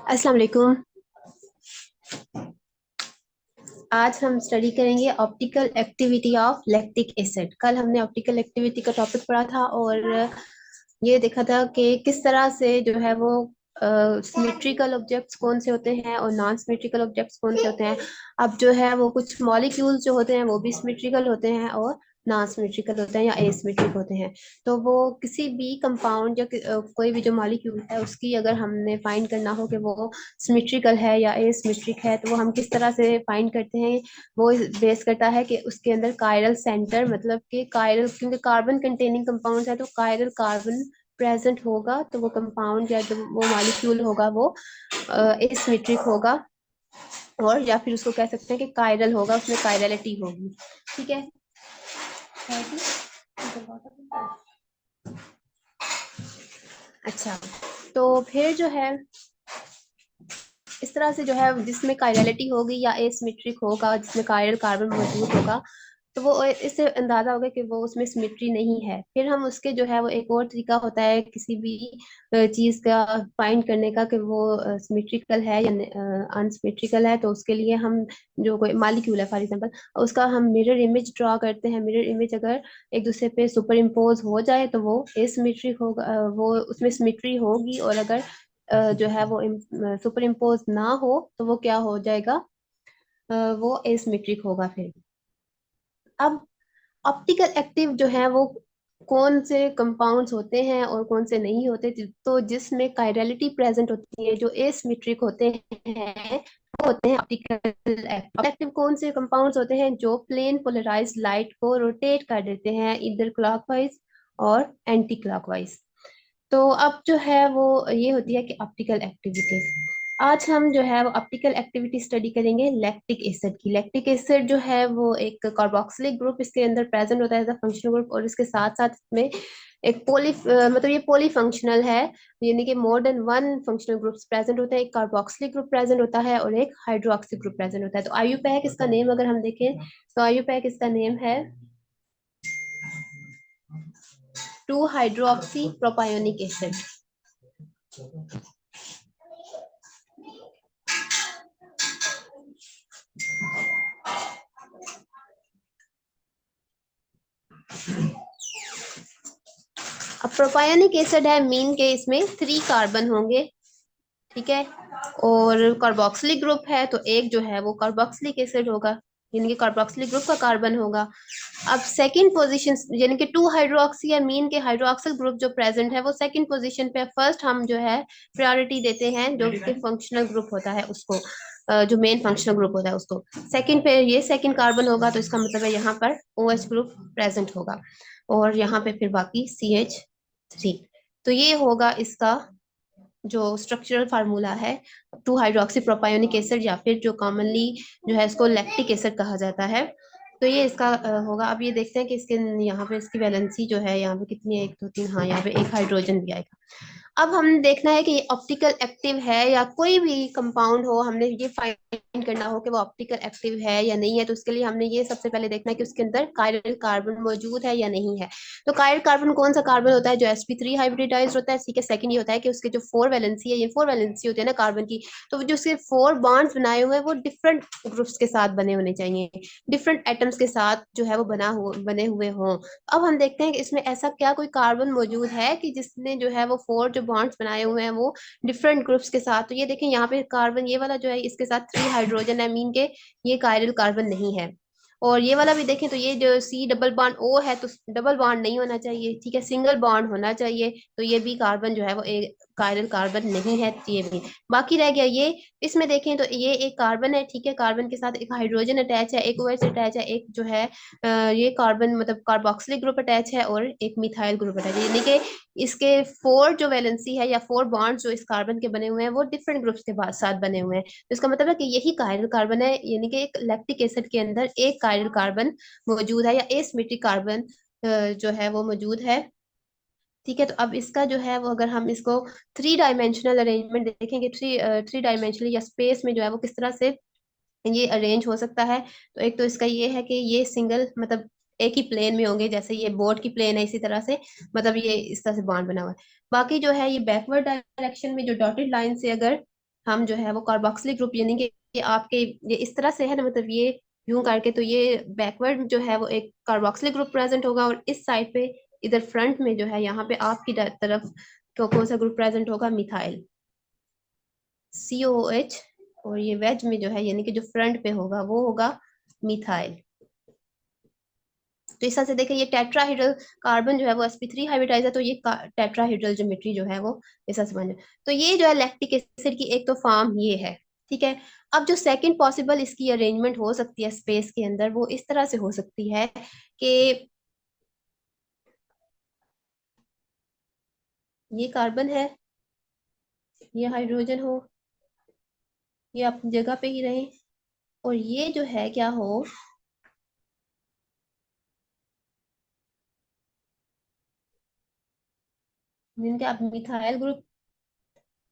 अस्सलाम वालेकुम। आज हम स्टडी करेंगे optical activity of lactic acid. कल हमने ऑप्टिकल एक्टिविटी का टॉपिक पढ़ा था और ये देखा था कि किस तरह से जो है वो सिमेट्रिकल ऑब्जेक्ट्स कौन से होते हैं और नॉन सिमेट्रिकल ऑब्जेक्ट्स कौन से होते हैं। अब जो है वो कुछ मॉलिक्यूल्स जो होते हैं वो भी सिमेट्रिकल होते हैं और नॉन सिमेट्रिकल होते हैं या एसिमेट्रिक होते हैं। तो वो किसी भी कंपाउंड या कोई भी जो मॉलिक्यूल है उसकी अगर हमने फाइंड करना हो कि वो सिमेट्रिकल है या एसिमेट्रिक है तो वो हम किस तरह से फाइंड करते हैं। वो बेस करता है कि उसके अंदर कायरल सेंटर मतलब कि कायरल, क्योंकि कार्बन कंटेनिंग कंपाउंड है तो कायरल कार्बन प्रेजेंट होगा तो वो कंपाउंड या जो वो मॉलिक्यूल होगा वो एसिमेट्रिक होगा। और या फिर उसको कह सकते हैं कि कायरल होगा, उसमें कायरलिटी होगी। ठीक है। अच्छा, तो फिर जो है इस तरह से जो है जिसमें कायरलिटी होगी या एसिमेट्रिक होगा, जिसमें कायरल कार्बन मौजूद होगा तो वो इससे अंदाजा होगा कि वो उसमें सिमेट्री नहीं है। फिर हम उसके जो है वो एक और तरीका होता है किसी भी चीज का फाइंड करने का कि वो सिमेट्रिकल है या अनसिमेट्रिकल है। तो उसके लिए हम जो कोई मालिक्यूल है फॉर एग्जांपल, उसका हम मिरर इमेज ड्रॉ करते हैं। मिरर इमेज अगर एक दूसरे पे सुपर इम्पोज हो जाए तो वो एसिमेट्रिक होगा, वो उसमें सिमेट्री होगी। और अगर जो है वो सुपर इम्पोज ना हो तो वो क्या हो जाएगा, वो एसिमेट्रिक होगा। फिर अब ऑप्टिकल एक्टिव जो है वो कौन से कंपाउंड्स होते हैं और कौन से नहीं होते। तो जिसमें कायरलिटी प्रेजेंट होती है, जो एसिमेट्रिक होते हैं, वो होते हैं ऑप्टिकल एक्टिव। कौन से कंपाउंड्स होते हैं जो प्लेन पोलराइज्ड लाइट को रोटेट कर देते हैं इधर क्लॉकवाइज और एंटी क्लॉकवाइज। तो अब जो है वो ये होती है कि ऑप्टिकल एक्टिविटी। आज हम जो है वो ऑप्टिकल एक्टिविटी स्टडी करेंगे लैक्टिक एसिड की। लैक्टिक एसिड जो है वो एक कार्बोक्सिलिक ग्रुप इसके अंदर प्रेजेंट होता है एज अ फंक्शनल ग्रुप, और इसके साथ साथ इसमें एक मतलब ये पॉली फंक्शनल है, यानी कि more than one functional groups present होते हैं। एक कार्बोक्सिलिक ग्रुप प्रेजेंट होता है और एक हाइड्रोक्सी ग्रुप प्रेजेंट होता है। तो आईयूपैक इसका नेम अगर हम देखें तो आईयूपैक इसका नेम है 2 हाइड्रोक्सी प्रोपायोनिक एसिड। अब प्रोपायोनिक एसिड है मीन के इसमें 3 कार्बन होंगे। ठीक है। और कार्बोक्सिलिक ग्रुप है तो एक जो है वो कार्बोक्सिलिक एसिड होगा, यानी कि कार्बोक्सिलिक ग्रुप का कार्बन होगा। अब सेकंड पोजीशन यानी कि 2 हाइड्रोक्सी या मीन के हाइड्रोक्सिल ग्रुप जो प्रेजेंट है वो सेकंड पोजीशन पे। फर्स्ट हम जो है प्रायोरिटी देते हैं जो उसके फंक्शनल ग्रुप होता है उसको, जो मेन फंक्शनल ग्रुप होता है उसको सेकंड पे। ये सेकंड कार्बन होगा तो इसका मतलब है यहाँ पर OH ग्रुप प्रेजेंट होगा और यहाँ पे फिर बाकी CH3। तो ये होगा इसका जो स्ट्रक्चरल फार्मूला है 2 हाइड्रोक्सी प्रोपायोनिक एसिड, या फिर जो कॉमनली जो है इसको लैक्टिक एसिड कहा जाता है। तो ये इसका होगा। अब ये देखते हैं कि इसके यहाँ पे इसकी वैलेंसी जो है यहाँ पे कितनी है, 1 2 3, हाँ यहाँ पे एक हाइड्रोजन भी आएगा। अब हमने देखना है कि ये ऑप्टिकल एक्टिव है या कोई भी कंपाउंड हो, हमने ये फाइंड करना हो कि वो ऑप्टिकल एक्टिव है या नहीं है। तो उसके लिए हमने ये सबसे पहले देखना है कि उसके अंदर कायरल कार्बन मौजूद है या नहीं है। तो कायरल कार्बन कौन सा कार्बन होता है, जो sp3 हाइब्रिडाइज होता है। ठीक है। सेकंड ये होता है कि उसके जो 4 वैलेंसी है, ये 4 वैलेंसी होती है ना कार्बन की, तो जो उसके 4 बॉन्ड्स बनाए हुए हैं वो डिफरेंट ग्रुप्स के साथ बने होने चाहिए, डिफरेंट एटम्स के साथ जो है वो बने हुए हों। अब हम देखते हैं कि इसमें ऐसा क्या कोई कार्बन मौजूद है कि जिसने जो है वो 4 जो बॉन्ड्स बनाए हुए हैं वो डिफरेंट ग्रुप्स के साथ। तो ये देखें यहाँ पे कार्बन ये वाला जो है इसके साथ 3 हाइड्रोजन है मीन के, ये कायरल कार्बन नहीं है। और ये वाला भी देखें तो ये जो C डबल बॉन्ड O है तो डबल बॉन्ड नहीं होना चाहिए। ठीक है। सिंगल बॉन्ड होना चाहिए। तो ये भी कार्बन जो है वो एक कायरल कार्बन नहीं है। तो ये भी बाकी रह गया ये। इसमें देखें तो ये एक कार्बन है। ठीक है। कार्बन के साथ एक हाइड्रोजन अटैच है, एक OH अटैच है, एक जो है ये कार्बन मतलब कार्बोक्सिलिक ग्रुप अटैच है और एक मिथाइल ग्रुप अटैच है। यानी कि इसके 4 जो वैलेंसी है या 4 बॉन्ड जो इस कार्बन के बने हुए हैं वो डिफरेंट ग्रुप्स के साथ बने हुए हैं। तो इसका मतलब है कि यही कायरल कार्बन है, यानी कि एक लैक्टिक एसिड के अंदर एक कायरल कार्बन मौजूद है या एसिमेट्रिक कार्बन जो है वो मौजूद है। ठीक है। तो अब इसका जो है वो अगर हम इसको 3 डायमेंशनल अरेंजमेंट देखेंगे, थ्री डायमेंशनल या स्पेस में जो है वो किस तरह से ये अरेंज हो सकता है। तो एक तो इसका ये है कि ये सिंगल मतलब एक ही प्लेन में होंगे, जैसे ये बोर्ड की प्लेन है इसी तरह से, मतलब ये इस तरह से बॉन्ड बना हुआ है। बाकी जो है ये बैकवर्ड डायरेक्शन में जो डॉटेड लाइन से अगर हम जो है वो कार्बोक्सिलिक ग्रुप, यानी कि ये आपके ये इस तरह से है ना, मतलब ये यूं करके, तो ये बैकवर्ड जो है वो एक कार्बोक्सिलिक ग्रुप प्रेजेंट होगा, और इस साइड पे इधर फ्रंट में जो है यहाँ पे आपकी तरफ कौन सा ग्रुप प्रेजेंट होगा, मिथाइल, COOH। और ये वेज में जो है यानी कि जो फ्रंट पे होगा वो होगा मिथाइल। तो इस तरह से देखें, ये टेट्राहेड्रल कार्बन जो है वो sp3 हाइब्रिडाइज है, तो ये टेट्राहेड्रल ज्योमेट्री जो है वो इस तरह से बन जाए। तो ये जो है लैक्टिक एसिड की एक तो फॉर्म ये है, ठीक है। अब जो सेकंड पॉसिबल इसकी अरेंजमेंट हो सकती है स्पेस के अंदर, वो इस तरह से हो सकती है कि ये कार्बन है, ये हाइड्रोजन हो, ये अपनी जगह पे ही रहे, और ये जो है क्या हो, जिनका अब मिथाइल ग्रुप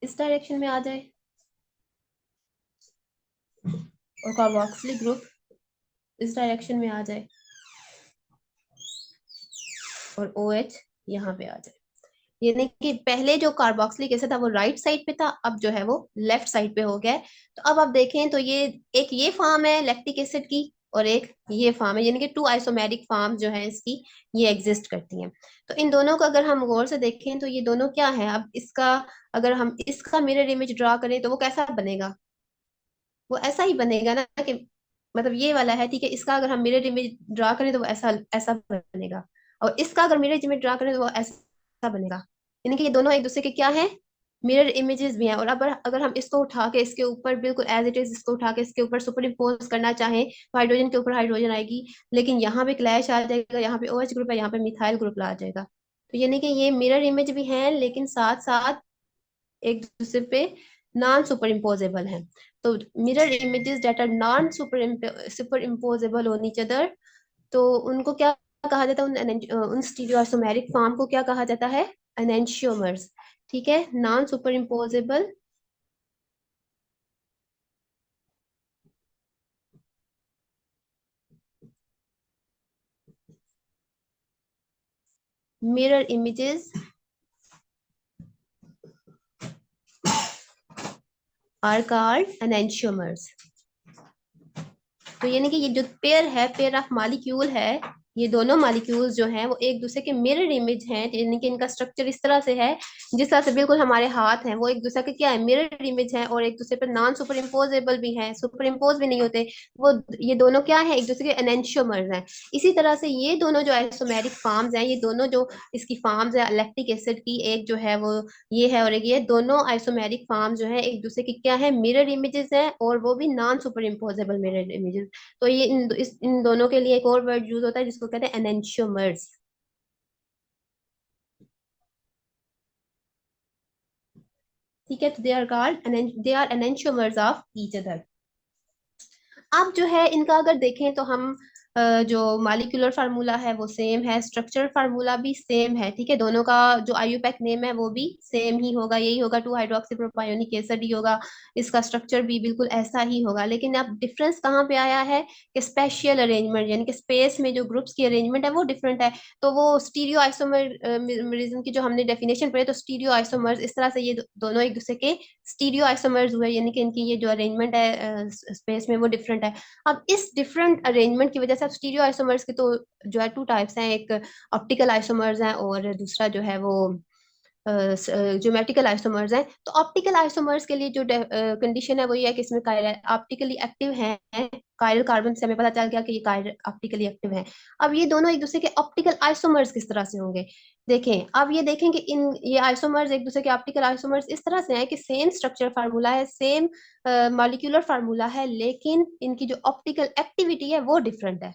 इस डायरेक्शन में आ जाए, और कार्बोक्सिलिक ग्रुप इस डायरेक्शन में आ जाए, और OH यहाँ पे आ जाए। यानी कि पहले जो कार्बोक्सिलिक एसिड था वो राइट साइड पे था, अब जो है वो लेफ्ट साइड पे हो गया है। तो अब आप देखें तो ये एक ये फॉर्म है लैक्टिक एसिड की, और एक ये फॉर्म है, यानी कि टू आइसोमेरिक फॉर्म जो है इसकी, ये एग्जिस्ट करती हैं। तो इन दोनों को अगर हम गौर से देखें तो ये दोनों क्या है, अब इसका अगर हम इसका मिरर इमेज ड्रा करें तो वो कैसा बनेगा, वो ऐसा ही बनेगा ना कि, मतलब ये वाला है, ठीक है, इसका अगर हम मिरर इमेज ड्रा करें तो वो ऐसा ऐसा बनेगा, और इसका अगर मिरर इमेज ड्रा करें तो वो ऐसा बनेगा। यानी कि ये दोनों एक दूसरे के क्या है, मिरर इमेजेस भी हैं। और अब अगर हम इसको उठा के इसके ऊपर बिल्कुल एज इट इज इसको उठा के इसके ऊपर सुपर इम्पोज करना चाहें, तो हाइड्रोजन के ऊपर हाइड्रोजन आएगी, लेकिन यहाँ पे क्लैश आ जाएगा, यहाँ पे OH ग्रुप है, यहाँ पे मिथाइल ग्रुप आ जाएगा। तो यानी कि ये मिरर इमेज भी हैं, लेकिन साथ साथ एक दूसरे पे नॉन सुपर इम्पोजेबल है। तो mirror images that are non superimposable on each other, तो उनको क्या कहा जाता है, उन स्टीरियोआइसोमेरिक फॉर्म को क्या कहा जाता है, एनेंशियोमर्स। ठीक है, non superimposable mirror images are called enantiomers. तो यानी कि ये जो पेयर है, पेयर ऑफ मॉलिक्यूल है, ये दोनों मॉलिक्यूल्स जो हैं वो एक दूसरे के मिरर इमेज हैं, यानी कि इनका स्ट्रक्चर इस तरह से है, जिस तरह से बिल्कुल हमारे हाथ हैं वो एक दूसरे के क्या है, मिरर इमेज है, और एक दूसरे पर नॉन सुपर इम्पोजेबल भी है, सुपर इम्पोज भी नहीं होते वो। ये दोनों क्या है, एक दूसरे के एनेंशियोमर्स हैं। इसी तरह से ये दोनों जो आइसोमेरिक फॉर्म्स हैं, ये दोनों जो इसकी फॉर्म्स है लैक्टिक एसिड की, एक जो है वो ये है, और एक ये, दोनों आइसोमेरिक फॉर्म जो है एक दूसरे की क्या है, मिरर इमेजेस हैं, और वो भी non superimposable mirror images. तो ये इन दोनों के लिए एक और वर्ड यूज होता है जिसको कहते हैं एनेंशियोमर्स। ठीक है, तो they are enantiomers of each other. अब जो है इनका अगर देखें तो हम जो मालिक्यूलर फार्मूला है वो सेम है, स्ट्रक्चरल फार्मूला भी सेम है, ठीक है, दोनों का जो आईयूपैक नेम है वो भी सेम ही होगा, यही होगा, 2 हाइड्रोक्सी प्रोपायोनिक एसिड ही होगा, इसका स्ट्रक्चर भी बिल्कुल ऐसा ही होगा। लेकिन अब डिफरेंस कहाँ पे आया है कि स्पेशियल अरेंजमेंट, यानी कि स्पेस में जो ग्रुप्स की अरेंजमेंट है वो डिफरेंट है। तो वो स्टीरियो आइसोमरिज्म की जो हमने डेफिनेशन पढ़ी, तो स्टीरियो आइसोमर्स इस तरह से ये दोनों एक दूसरे के स्टीरियो आइसोमर्स हुए, यानी कि इनकी ये जो अरेंजमेंट है स्पेस में वो डिफरेंट है। अब इस डिफरेंट अरेंजमेंट की वजह से अब स्टीरियो आइसोमर्स के तो जो है 2 टाइप्स हैं, एक ऑप्टिकल आइसोमर्स हैं और दूसरा जो है वो ज्योमेट्रिकल आइसोमर्स हैं। तो ऑप्टिकल आइसोमर्स के लिए जो कंडीशन है वो ये है कि इसमें कायरल ऑप्टिकली एक्टिव है, कायरल कार्बन से हमें पता चल गया कि ये कायरल ऑप्टिकली एक्टिव है। अब ये दोनों एक दूसरे के ऑप्टिकल आइसोमर्स किस तरह से होंगे, देखें, अब ये देखें कि इन ये आइसोमर्स एक दूसरे के ऑप्टिकल आइसोमर्स इस तरह से हैं कि सेम स्ट्रक्चर फार्मूला है, सेम मॉलिक्यूलर फार्मूला है, लेकिन इनकी जो ऑप्टिकल एक्टिविटी है वो डिफरेंट है।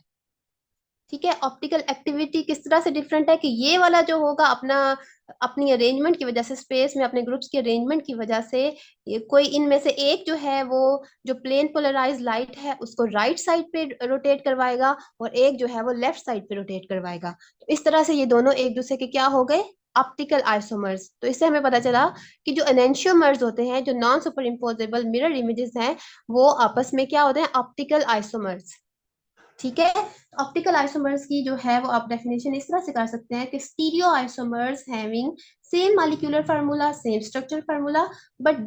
ठीक है, ऑप्टिकल एक्टिविटी किस तरह से डिफरेंट है कि ये वाला जो होगा अपना अपनी अरेंजमेंट की वजह से, स्पेस में अपने ग्रुप्स की अरेंजमेंट की वजह से, कोई इनमें से एक जो है वो जो प्लेन पोलराइज लाइट है उसको राइट साइड पे रोटेट करवाएगा, और एक जो है वो लेफ्ट साइड पे रोटेट करवाएगा। तो इस तरह से ये दोनों एक दूसरे के क्या हो गए, ऑप्टिकल आइसोमर्स। तो इससे हमें पता चला कि जो एनेंशियोमर्स होते हैं, जो non superimposable mirror images हैं, वो आपस में क्या होते हैं, ऑप्टिकल आइसोमर्स। ठीक है। ऑप्टिकल आइसोमर्स की जो है वो आप डेफिनेशन इस तरह से कर सकते हैं कि stereoisomers having same molecular formula, same structure formula, but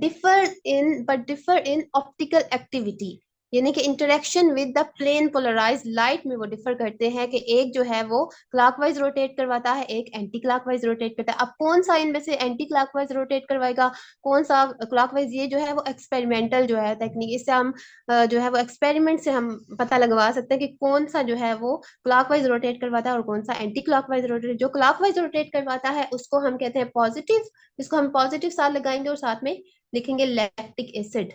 differ in optical activity, यानी कि interaction with the plane polarised light में वो डिफर करते हैं कि एक जो है वो क्लॉकवाइज रोटेट करवाता है, एक एंटी क्लॉकवाइज रोटेट करता है। अब कौन सा इनमें से एंटी क्लॉकवाइज रोटेट करवाएगा, कौन सा क्लॉकवाइज, ये जो है वो एक्सपेरिमेंटल जो है टेक्निक, इससे हम जो है वो एक्सपेरिमेंट से हम पता लगवा सकते हैं कि कौन सा जो है वो क्लॉकवाइज रोटेट करवाता है और कौन सा एंटी क्लॉकवाइज रोटेट। जो क्लॉकवाइज रोटेट करवाता है उसको हम कहते हैं पॉजिटिव, इसको हम पॉजिटिव साथ लगाएंगे और साथ में लिखेंगे लैक्टिक एसिड।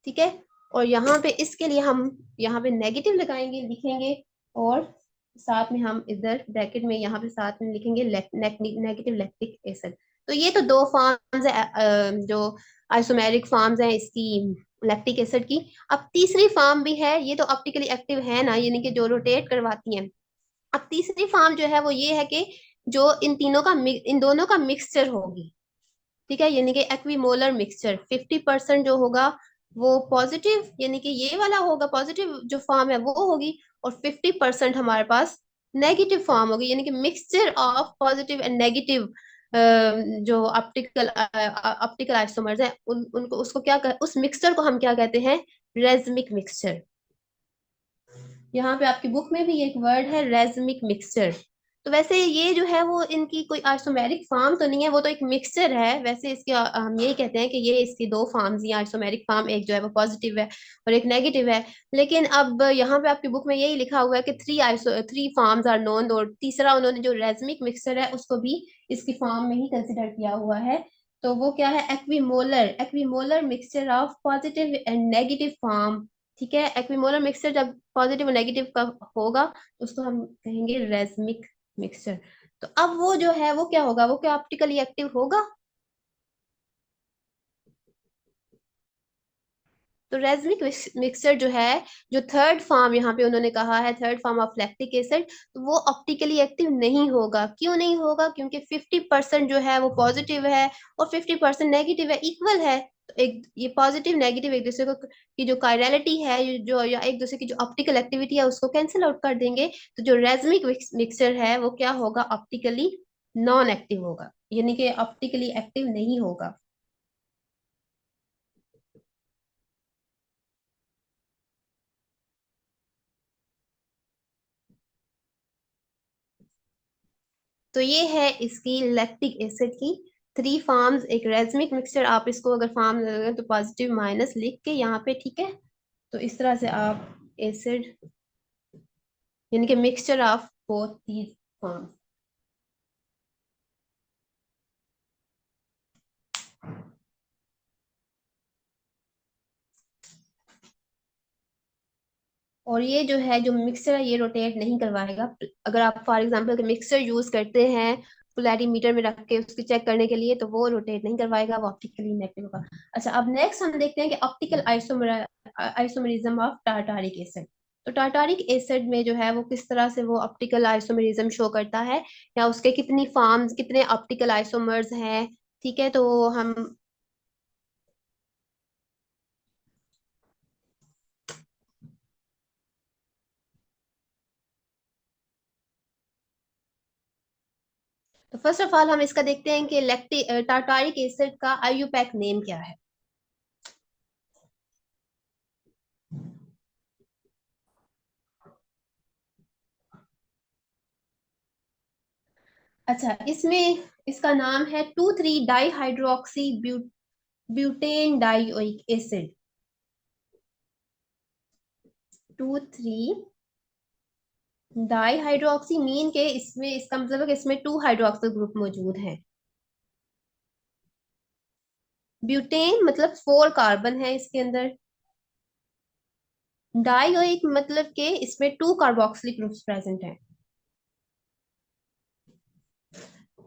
ठीक है। और यहाँ पे इसके लिए हम यहाँ पे नेगेटिव लगाएंगे, लिखेंगे, और साथ में हम इधर ब्रैकेट में यहाँ पे साथ में लिखेंगे नेगेटिव लैक्टिक एसिड। तो ये तो दो फॉर्म्स है जो आइसोमेरिक फॉर्म्स हैं इसकी, लैक्टिक एसिड की। अब तीसरी फॉर्म भी है, ये तो ऑप्टिकली एक्टिव है ना, यानी कि जो रोटेट करवाती है। अब तीसरी फॉर्म जो है वो ये है कि जो इन दोनों का मिक्सचर होगी। ठीक है, यानी कि एक्विमोलर मिक्सचर 50% जो होगा वो पॉजिटिव, यानी कि ये वाला होगा पॉजिटिव जो फॉर्म है वो होगी, और 50% हमारे पास नेगेटिव फॉर्म होगी, यानी कि mixture of positive and negative जो ऑप्टिकल आइसोमर्स हैं उनको उसको उस मिक्सचर को हम क्या कहते हैं, रेजमिक मिक्सचर। यहाँ पे आपकी बुक में भी एक वर्ड है रेजमिक मिक्सचर। तो वैसे ये जो है वो इनकी कोई आइसोमेरिक फॉर्म तो नहीं है, वो तो एक मिक्सचर है। वैसे इसके हम यही कहते हैं कि ये इसकी दो फॉर्म्स, ये आइसोमेरिक फॉर्म एक जो है वो पॉजिटिव है और एक नेगेटिव है। लेकिन अब यहाँ पे आपकी बुक में यही लिखा हुआ है कि थ्री फॉर्म्स आर नोन, और तीसरा उन्होंने जो रेजमिक मिक्सचर है उसको भी इसकी फॉर्म में ही कंसिडर किया हुआ है। तो वो क्या है, equimolar equimolar mixture of positive and negative form. ठीक है, एक्विमोलर मिक्सचर जब पॉजिटिव और नेगेटिव का होगा तो उसको हम कहेंगे रेजमिक मिक्सचर। तो अब वो जो है वो क्या होगा, वो क्या ऑप्टिकली एक्टिव होगा। तो रेजमिक मिक्सचर जो है, जो थर्ड फॉर्म यहाँ पे उन्होंने कहा है, third form of lactic acid, तो वो ऑप्टिकली एक्टिव नहीं होगा। क्यों नहीं होगा, क्योंकि 50% जो है वो पॉजिटिव है और 50% नेगेटिव है, इक्वल है। तो एक ये पॉजिटिव नेगेटिव एक दूसरे को की जो कायरलिटी है, जो या एक दूसरे की जो ऑप्टिकल एक्टिविटी है उसको कैंसिल आउट कर देंगे। तो जो रेजमिक मिक्सचर है वो क्या होगा, ऑप्टिकली नॉन एक्टिव होगा, यानी कि ऑप्टिकली एक्टिव नहीं होगा। तो ये है इसकी लैक्टिक एसिड की थ्री फॉर्म्स। एक रेजमिक मिक्सचर, आप इसको अगर फॉर्म लगाएं तो पॉजिटिव माइनस लिख के यहाँ पे, ठीक है। तो इस तरह से आप एसिड, यानी कि mixture of both these forms. और ये जो है जो मिक्सचर है ये रोटेट नहीं करवाएगा। अगर आप फॉर एग्जांपल मिक्सचर यूज करते हैं पोलैरिमीटर में रख के उसको चेक करने के लिए, तो वो रोटेट नहीं करवाएगा, वो ऑप्टिकली नेगेटिव होगा। अच्छा, अब नेक्स्ट हम देखते हैं कि optical isomerism of tartaric acid. तो टारटारिक एसिड में जो है वो किस तरह से वो ऑप्टिकल आइसोमरिज्म शो करता है, या उसके कितनी फॉर्म्स, कितने ऑप्टिकल आइसोमर्स हैं। ठीक है, तो हम, तो फर्स्ट ऑफ ऑल हम इसका देखते हैं कि लैक्टी टारटारिक एसिड का आईयूपैक नेम क्या है। अच्छा, इसमें इसका नाम है 2,3 di hydroxy butane dioic acid. 2,3 di hydroxy mean के इसमें इसका मतलब है कि इसमें 2 हाइड्रोक्सिल ग्रुप मौजूद हैं। ब्यूटेन मतलब 4 कार्बन है इसके अंदर। डाइओइक मतलब के इसमें 2 कार्बोक्सिलिक ग्रुप्स प्रेजेंट हैं,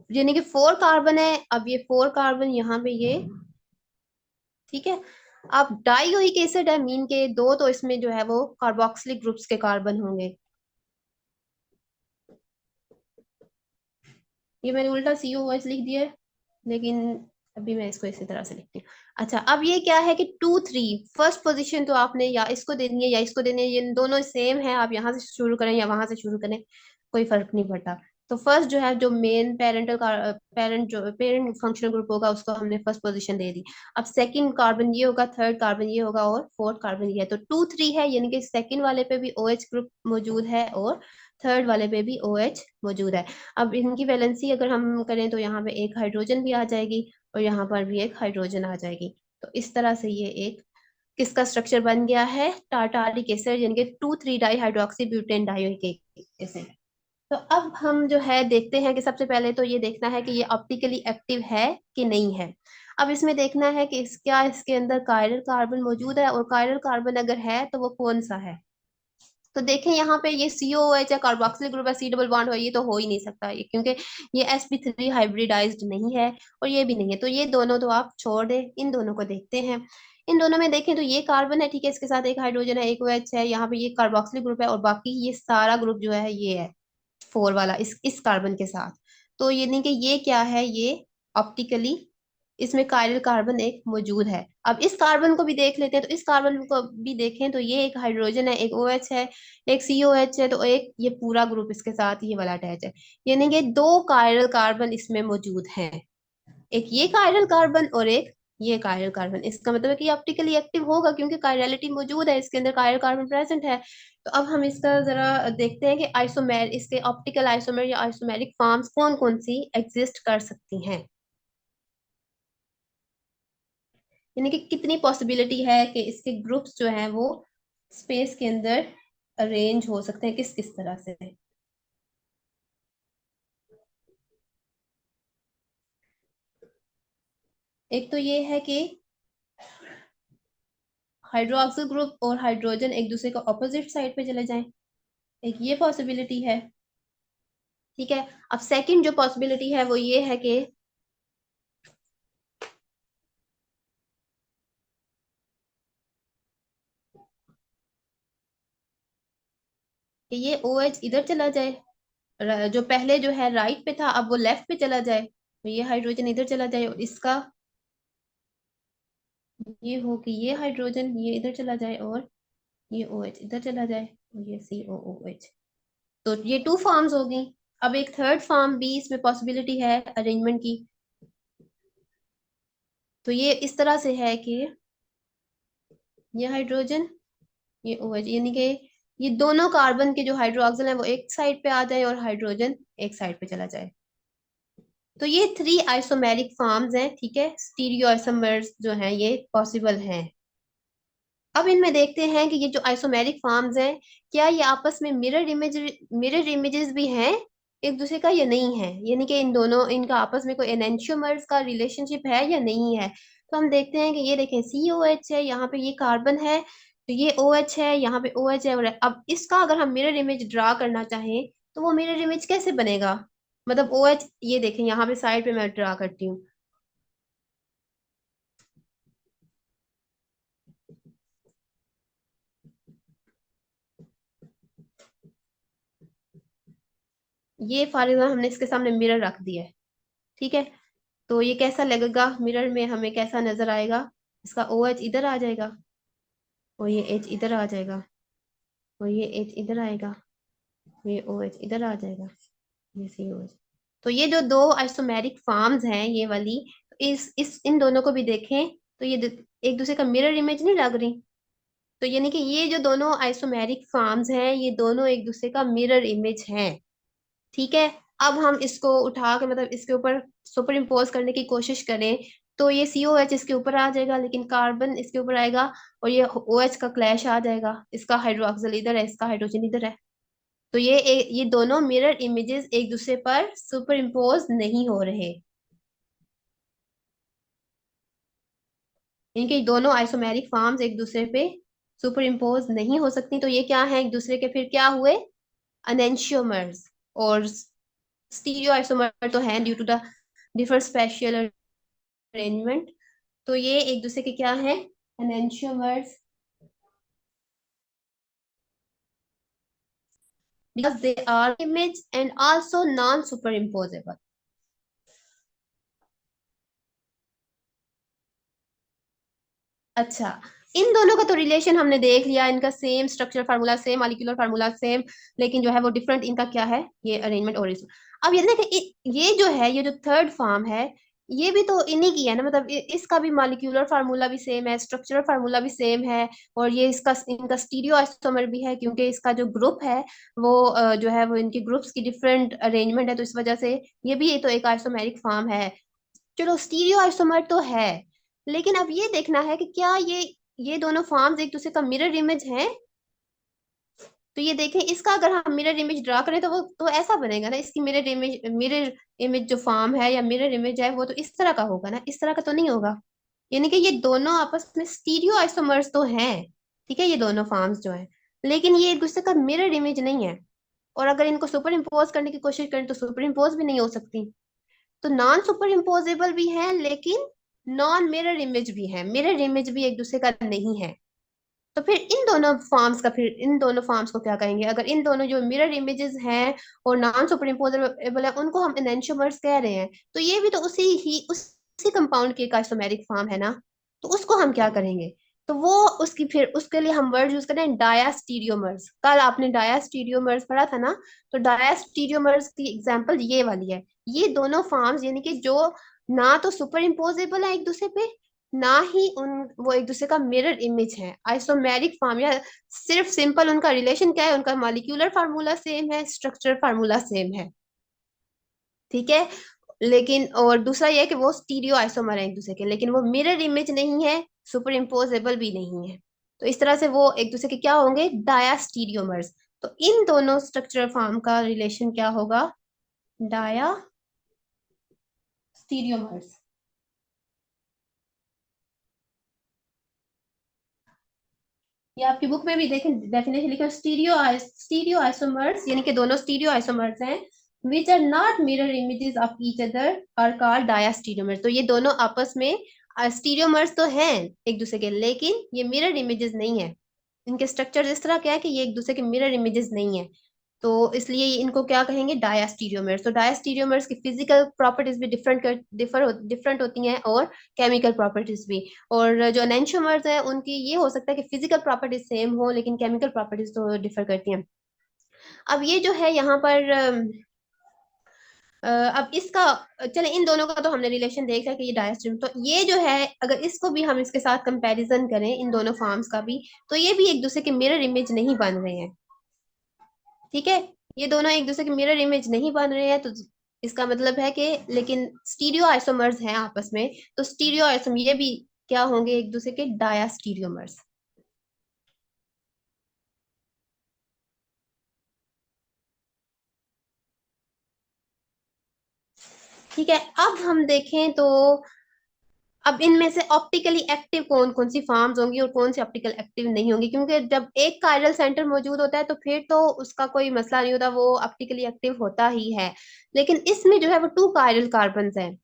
यानी कि 4 कार्बन है। अब ये 4 कार्बन यहाँ पे ये, ठीक है। अब डाइओइक एसिड है मीन के दो, तो इसमें जो है वो कार्बोक्सिलिक ग्रुप्स के कार्बन होंगे। ये मैंने उल्टा COOH लिख दिया है, लेकिन अभी मैं इसको इसी तरह से लिखती हूँ। अच्छा, अब ये क्या है कि 2 3 फर्स्ट पोजीशन तो आपने या इसको देनी है या इसको देनी है, ये दोनों सेम है, आप यहाँ से शुरू करें या वहां से शुरू करें, कोई फर्क नहीं पड़ता। तो फर्स्ट जो है, जो मेन पेरेंटल पेरेंट जो पेरेंट फंक्शनल ग्रुप होगा, उसको हमने फर्स्ट पोजीशन दे दी। अब सेकंड कार्बन ये होगा, थर्ड कार्बन ये होगा और फोर्थ कार्बन ये है। तो 2 3 है, यानी कि सेकंड वाले पे भी OH ग्रुप मौजूद है और थर्ड वाले पे भी OH मौजूद है। अब इनकी वैलेंसी अगर हम करें तो यहाँ पे एक हाइड्रोजन भी आ जाएगी और यहाँ पर भी एक हाइड्रोजन आ जाएगी। तो इस तरह से ये एक किसका स्ट्रक्चर बन गया है, टार्टारिक एसिड, यानी कि 2 3 di hydroxy butane dioic acid. तो अब हम जो है देखते हैं कि सबसे पहले तो ये देखना है कि ये ऑप्टिकली एक्टिव है कि नहीं है। अब इसमें देखना है कि क्या इसके अंदर कायरल कार्बन मौजूद है, और कायरल कार्बन अगर है तो वो कौन सा है। तो देखें यहाँ पे ये COOH है, कार्बोक्सिल ग्रुप है, C डबल बॉन्ड है, ये तो हो ही नहीं सकता ये, क्योंकि ये sp3 हाइब्रिडाइज्ड नहीं है और ये भी नहीं है। तो ये दोनों तो आप छोड़ दें, इन दोनों को देखते हैं। इन दोनों में देखें तो ये कार्बन है, ठीक है, इसके साथ एक हाइड्रोजन है, एक OH है, यहाँ पे ये कार्बोक्सिल ग्रुप है, और बाकी ये सारा ग्रुप जो है ये है 4 वाला इस कार्बन के साथ। तो ये नहीं कि ये क्या है, ये ऑप्टिकली इसमें कायरल कार्बन एक मौजूद है। अब इस कार्बन को भी देख लेते हैं, तो इस कार्बन को भी देखें तो ये एक हाइड्रोजन है, एक OH है, एक COH है, तो एक ये पूरा ग्रुप इसके साथ ये वाला अटैच है। यानी कि 2 कायरल कार्बन इसमें मौजूद हैं, एक ये कायरल कार्बन और एक ये कायरल कार्बन। इसका मतलब है कि ऑप्टिकली एक्टिव होगा, क्योंकि कायरलिटी मौजूद है, इसके अंदर कायरल कार्बन प्रेजेंट है। तो अब हम इसका जरा देखते हैं कि आइसोमेर इसके ऑप्टिकल आइसोमेर या आइसोमेरिक फॉर्म्स कौन कौन सी एग्जिस्ट कर सकती हैं, यानी कि कितनी पॉसिबिलिटी है कि इसके ग्रुप्स जो हैं वो स्पेस के अंदर अरेंज हो सकते हैं, किस किस तरह से। एक तो ये है कि हाइड्रोक्सिल ग्रुप और हाइड्रोजन एक दूसरे को ऑपोजिट साइड पे चले जाएं, एक ये पॉसिबिलिटी है। ठीक है, अब सेकंड जो पॉसिबिलिटी है वो ये है कि ये OH इधर चला जाए, जो पहले जो है राइट पे था अब वो लेफ्ट पे चला जाए, तो ये हाइड्रोजन इधर चला जाए, और इसका ये हो कि ये हाइड्रोजन ये इधर चला जाए और ये OH इधर चला जाए, और ये COOH। तो ये 2 फॉर्म्स होगी। अब एक थर्ड फॉर्म भी इसमें पॉसिबिलिटी है अरेंजमेंट की। तो ये इस तरह से है कि ये हाइड्रोजन ये OH, यानी कि ये दोनों कार्बन के जो हाइड्रोक्सिल है वो एक साइड पे आ जाए और हाइड्रोजन एक साइड पे चला जाए। तो ये 3 आइसोमेरिक फॉर्म्स हैं, ठीक है, स्टीरियो आइसोमर्स जो हैं ये पॉसिबल हैं। अब इनमें देखते हैं कि ये जो आइसोमेरिक फॉर्म्स हैं, क्या ये आपस में मिरर इमेजेस भी हैं एक दूसरे का या नहीं है, यानी कि इन दोनों इनका आपस में कोई एनेंशियोमर्स का रिलेशनशिप है या नहीं है। तो हम देखते हैं कि ये देखें COH है, यहाँ पे ये कार्बन है, तो ये OH है, यहाँ पे OH है, और अब इसका अगर हम मिरर इमेज ड्रा करना चाहें तो वो मिरर इमेज कैसे बनेगा। मतलब OH ये देखें, यहाँ पे साइड पे मैं ड्रा करती हूँ, ये फॉर एग्जाम्पल हमने इसके सामने मिरर रख दिया है, ठीक है। तो ये कैसा लगेगा मिरर में, हमें कैसा नजर आएगा, इसका OH इधर आ जाएगा और ये H इधर आ जाएगा, और ये H इधर आएगा, ये OH इधर आ जाएगा, ये COH। तो ये जो दो आइसोमेरिक फॉर्म्स हैं ये वाली, इस इन दोनों को भी देखें तो ये एक दूसरे का मिरर इमेज नहीं लग रही। तो यानी कि ये जो दोनों आइसोमेरिक फॉर्म्स हैं ये दोनों एक दूसरे का मिरर इमेज हैं, ठीक है। अब हम इसको उठा के मतलब इसके ऊपर सुपर इम्पोज करने की कोशिश करें, तो ये COH इसके ऊपर आ जाएगा, लेकिन कार्बन इसके ऊपर आएगा, और ये OH का क्लैश आ जाएगा, इसका हाइड्रोक्सिल इधर है, इसका हाइड्रोजन इधर है। तो ये दोनों मिरर इमेजेस एक दूसरे पर सुपर इम्पोज नहीं हो रहे, इनके दोनों आइसोमेरिक फॉर्म्स एक दूसरे पे सुपर इम्पोज नहीं हो सकती। तो ये क्या है, एक दूसरे के फिर क्या हुए, अनेंशियोमर्स। और स्टीरियो आइसोमर तो है due to the differ spatial arrangement. तो ये एक दूसरे के क्या है, enantiomers, because they are image and also non superimposable। अच्छा, इन दोनों का तो रिलेशन हमने देख लिया, इनका same structure formula, same molecular formula same, लेकिन जो है वो डिफरेंट इनका क्या है, ये अरेंजमेंट और अब ये देखें, ये जो है, ये जो थर्ड फॉर्म है, ये भी तो इन्हीं की है ना, मतलब इसका भी मॉलिक्यूलर फार्मूला भी सेम है, स्ट्रक्चरल फार्मूला भी सेम है, और ये इसका इनका स्टीरियो आइसोमर भी है, क्योंकि इसका जो ग्रुप है वो जो है वो इनके ग्रुप्स की डिफरेंट अरेंजमेंट है, तो इस वजह से ये भी ये तो एक आइसोमेरिक फॉर्म है। चलो, स्टीरियो आइसोमर तो है, लेकिन अब ये देखना है कि क्या ये दोनों फॉर्म्स एक दूसरे का मिरर इमेज हैं। तो ये देखें, इसका अगर हम मिरर इमेज ड्रा करें तो वो तो ऐसा बनेगा ना, इसकी मिरर इमेज जो फॉर्म है या मिरर इमेज है वो तो इस तरह का होगा ना, इस तरह का तो नहीं होगा। यानी कि ये दोनों आपस में स्टीरियो आइसोमर्स तो हैं, ठीक है, ये दोनों फॉर्म्स जो हैं, लेकिन ये एक दूसरे का मिरर इमेज नहीं है। और अगर इनको सुपर इम्पोज करने की कोशिश करें तो सुपर इम्पोज भी नहीं हो सकती। तो नॉन सुपर इम्पोजेबल भी है, लेकिन नॉन मिरर इमेज भी है, मिरर इमेज भी एक दूसरे का नहीं है। तो फिर इन दोनों फॉर्म्स को क्या कहेंगे, अगर इन दोनों जो मिरर इमेजेस हैं और नॉन सुपर इम्पोजेबल है उनको हम एनेंटियोमर्स कह रहे हैं, तो ये भी तो उसी कंपाउंड के एक आइसोमेरिक फॉर्म है ना। तो उसको हम क्या करेंगे, तो वो उसकी फिर उसके लिए हम वर्ड यूज करें डायास्टीरियोमर्स। कल आपने डायास्टीरियोमर्स पढ़ा था ना, तो डायास्टीरियोमर्स की एग्जांपल ये वाली है। ये दोनों फॉर्म्स यानी कि जो ना तो सुपर इम्पोजेबल है एक दूसरे पे, ना ही उन वो एक दूसरे का मिरर इमेज है, आइसोमेरिक फॉर्म, या सिर्फ सिंपल उनका रिलेशन क्या है, उनका मॉलिक्यूलर फार्मूला सेम है, स्ट्रक्चर फार्मूला सेम है, ठीक है। लेकिन और दूसरा ये है कि वो स्टीरियो आइसोमर है एक दूसरे के, लेकिन वो मिरर इमेज नहीं है, सुपर इम्पोजेबल भी नहीं है। तो इस तरह से वो एक दूसरे के क्या होंगे, डायास्टीरियोमर्स। तो इन दोनों स्ट्रक्चरल फॉर्म का रिलेशन क्या होगा, डायास्टीरियोमर्स। ये आपकी बुक में भी देखें, डेफिनेशन लिखा, स्टीरियो आइसोमर्स यानी कि दोनों स्टीरियो आइसोमर्स हैं, which are not mirror images of each other are called diastereomers. तो ये दोनों आपस में स्टीरियोमर्स तो हैं एक दूसरे के, लेकिन ये मिरर इमेजेस नहीं है। इनके स्ट्रक्चर इस तरह क्या है कि ये एक दूसरे के मिरर इमेजेस नहीं है, तो इसलिए इनको क्या कहेंगे, डायास्टीरियोमर्स। तो डायास्टीरियोमर्स की फिजिकल प्रॉपर्टीज भी डिफरेंट होती हैं, और केमिकल प्रॉपर्टीज भी। और जो एनेंटियोमर्स हैं उनकी ये हो सकता है कि फिजिकल प्रॉपर्टीज सेम हो, लेकिन केमिकल प्रॉपर्टीज तो डिफर करती हैं। अब ये जो है यहाँ पर अब इसका, चले इन दोनों का तो हमने रिलेशन देखा है कि ये डायस्ट्रीम, तो ये जो है अगर इसको भी हम इसके साथ कंपैरिजन करें इन दोनों फॉर्म्स का भी, तो ये भी एक दूसरे के मिरर इमेज नहीं बन रहे हैं, ठीक है। ये दोनों एक दूसरे के मिरर इमेज नहीं बन रहे हैं, तो इसका मतलब है कि लेकिन स्टीरियो आइसोमर्स हैं आपस में, तो स्टीरियो आइसोमर ये भी क्या होंगे, एक दूसरे के डायास्टीरियोमर्स। ठीक है, अब हम देखें तो अब इनमें से ऑप्टिकली एक्टिव कौन कौन सी फॉर्म्स होंगी और कौन सी ऑप्टिकल एक्टिव नहीं होंगी, क्योंकि जब एक कायरल सेंटर मौजूद होता है तो फिर तो उसका कोई मसला नहीं होता, वो ऑप्टिकली एक्टिव होता ही है। लेकिन इसमें जो है वो टू कायरल कार्बन हैं।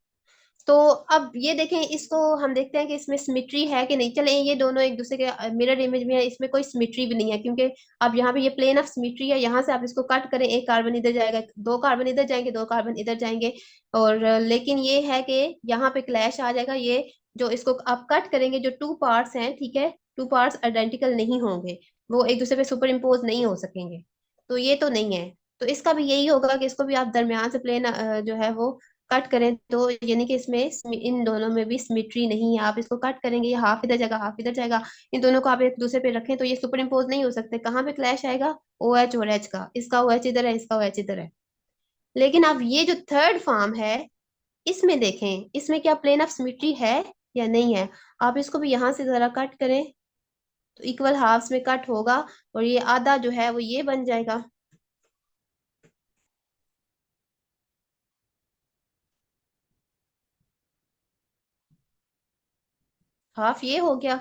तो अब ये देखें, इसको हम देखते हैं कि इसमें सिमिट्री है कि नहीं। चले, ये दोनों एक दूसरे के मिरर इमेज में है, इसमें कोई सिमिट्री भी नहीं है, क्योंकि अब यहाँ पे ये प्लेन ऑफ सिमिट्री है, यहाँ से आप इसको कट करें, एक कार्बन इधर जाएगा, दो कार्बन इधर जाएंगे, दो कार्बन इधर जाएंगे। और लेकिन ये है कि यहाँ पे क्लैश आ जाएगा, ये जो इसको आप कट करेंगे, जो टू पार्ट्स हैं, ठीक है, टू पार्ट्स आइडेंटिकल नहीं होंगे, वो एक दूसरे पे सुपर इम्पोज नहीं हो सकेंगे। तो ये तो नहीं है। तो इसका भी यही होगा कि इसको भी आप दरमियान से प्लेन जो है वो कट करें, तो यानी कि इसमें इन दोनों में भी सिमिट्री नहीं है। आप इसको कट करेंगे, ये हाफ इधर जाएगा, हाफ इधर जाएगा, इन दोनों को आप एक दूसरे पे रखें तो ये सुपर इम्पोज नहीं हो सकते। कहाँ पे क्लैश आएगा, ओ एच और एच का, इसका ओ एच इधर है, इसका ओ एच इधर है। लेकिन अब ये जो थर्ड फॉर्म है, इसमें देखें, इसमें क्या प्लेन ऑफ सिमिट्री है या नहीं है। आप इसको भी यहाँ से जरा कट करें, तो इक्वल हाफ्स में कट होगा, और ये आधा जो है वो ये बन जाएगा, हाफ ये हो गया,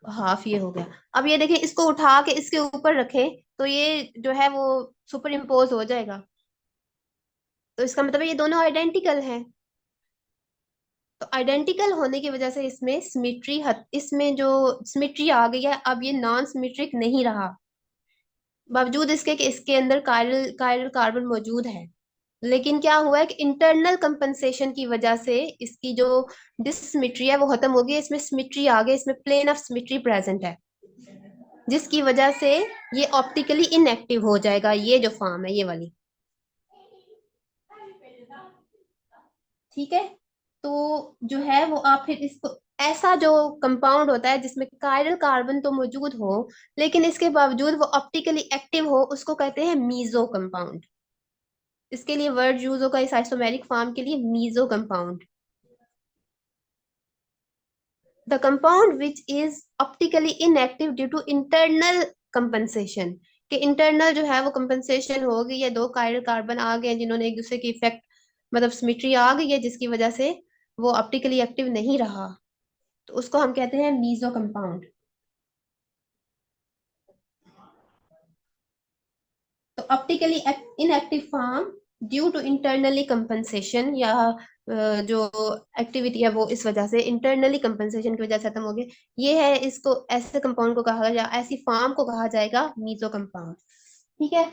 हाफ ये हो गया। अब ये देखें, इसको उठा के इसके ऊपर रखें तो ये जो है वो सुपर इम्पोज हो जाएगा। तो इसका मतलब है ये दोनों आइडेंटिकल हैं। तो आइडेंटिकल होने की वजह से इसमें इसमें जो सिमिट्री आ गई है, अब ये नॉन सिमिट्रिक नहीं रहा, बावजूद इसके कि इसके अंदर कायरल कायरल कार्बन मौजूद है। लेकिन क्या हुआ है कि इंटरनल कंपनसेशन की वजह से इसकी जो डिससिमेट्री है वो खत्म हो गई, इसमें सिमेट्री आ गई, इसमें प्लेन ऑफ सिमेट्री प्रेजेंट है, जिसकी वजह से ये ऑप्टिकली इनएक्टिव हो जाएगा, ये जो फॉर्म है ये वाली। ठीक है, तो जो है वो आप फिर इसको, ऐसा जो कंपाउंड होता है जिसमें कायरल कार्बन तो मौजूद हो लेकिन इसके बावजूद वो ऑप्टिकली एक्टिव हो, उसको कहते हैं मीजो कंपाउंड। इसके लिए वर्ड यूज होगा इस आइसोमेरिक फॉर्म के लिए, meso compound. The compound which is optically inactive due to internal compensation, कि इंटरनल जो है वो कंपनसेशन हो गई है, दो कायरल कार्बन आ गए जिन्होंने एक दूसरे की इफेक्ट, मतलब सिमेट्री आ गई है, जिसकी वजह से वो ऑप्टिकली एक्टिव नहीं रहा, तो उसको हम कहते हैं मीजो कंपाउंड। तो optically inactive form due to internally compensation, या जो एक्टिविटी है वो इस वजह से इंटरनली कंपनसेशन की वजह से खत्म हो गई, ये है, इसको ऐसे कंपाउंड को कहा, या ऐसी फॉर्म को कहा जाएगा मीजो कंपाउंड। ठीक है,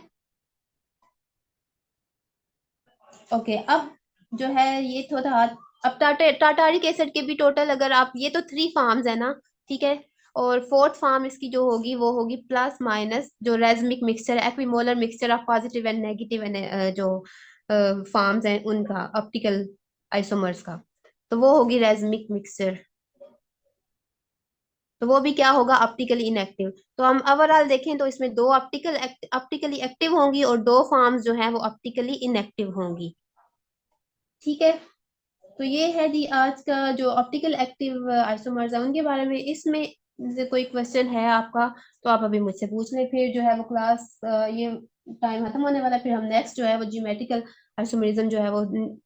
ओके। अब जो है ये थोड़ा, अब टाटारिक एसिड के भी टोटल, अगर आप, ये तो थ्री फार्म्स है ना, ठीक है, और फोर्थ फार्म इसकी जो होगी वो होगी प्लस माइनस, जो racemic mixture, equimolar mixture of positive and negative, जो फार्म्स हैं उनका ऑप्टिकल आइसोमर्स का, तो वो होगी रेजमिक मिक्सचर। तो वो भी क्या होगा, ऑप्टिकली इनएक्टिव। तो हम ओवरऑल देखें तो इसमें दो ऑप्टिकली एक्टिव होंगी और दो फार्म्स जो है वो ऑप्टिकली इनएक्टिव होंगी। ठीक है, तो ये है जी आज का जो ऑप्टिकल एक्टिव आइसोमर्स है उनके बारे में। इसमें से कोई क्वेश्चन है आपका तो आप अभी मुझसे पूछ लें, फिर जो है वो क्लास, ये टाइम खत्म होने वाला है, फिर हम नेक्स्ट जो है वो ज्योमेट्रिकल आइसोमरिज्म जो है वो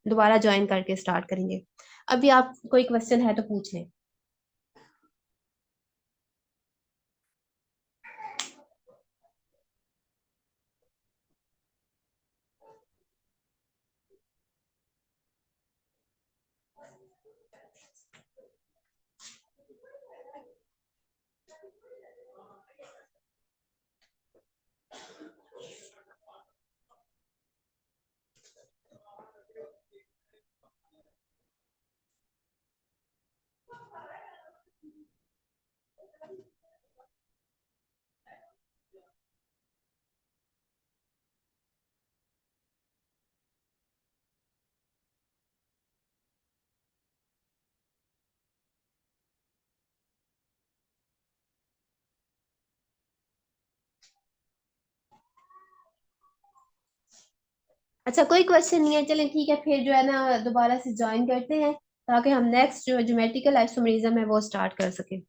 दोबारा ज्वाइन करके स्टार्ट करेंगे। अभी आप कोई क्वेश्चन है तो पूछ लें। अच्छा, कोई क्वेश्चन नहीं है, चलें ठीक है, फिर जो है ना दोबारा से ज्वाइन करते हैं ताकि हम नेक्स्ट जो ज्योमेट्रिकल आइसोमरिज्म है वो स्टार्ट कर सकें।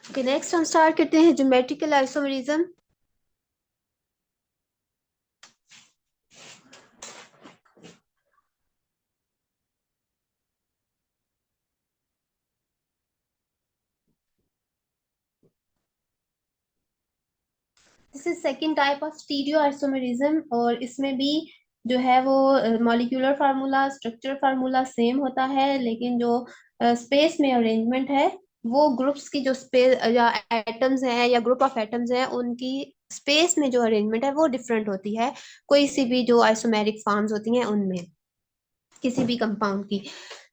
ओके, नेक्स्ट हम स्टार्ट करते हैं geometrical isomerism. This is second type of stereo isomerism, और इसमें भी जो है वो molecular formula, structure formula same होता है, लेकिन जो स्पेस में अरेंजमेंट है वो ग्रुप्स की जो स्पेस या एटम्स हैं या ग्रुप ऑफ एटम्स हैं उनकी स्पेस में जो अरेंजमेंट है वो डिफरेंट होती है, कोई सी भी जो आइसोमेरिक फॉर्म्स होती हैं उनमें, किसी भी कंपाउंड की।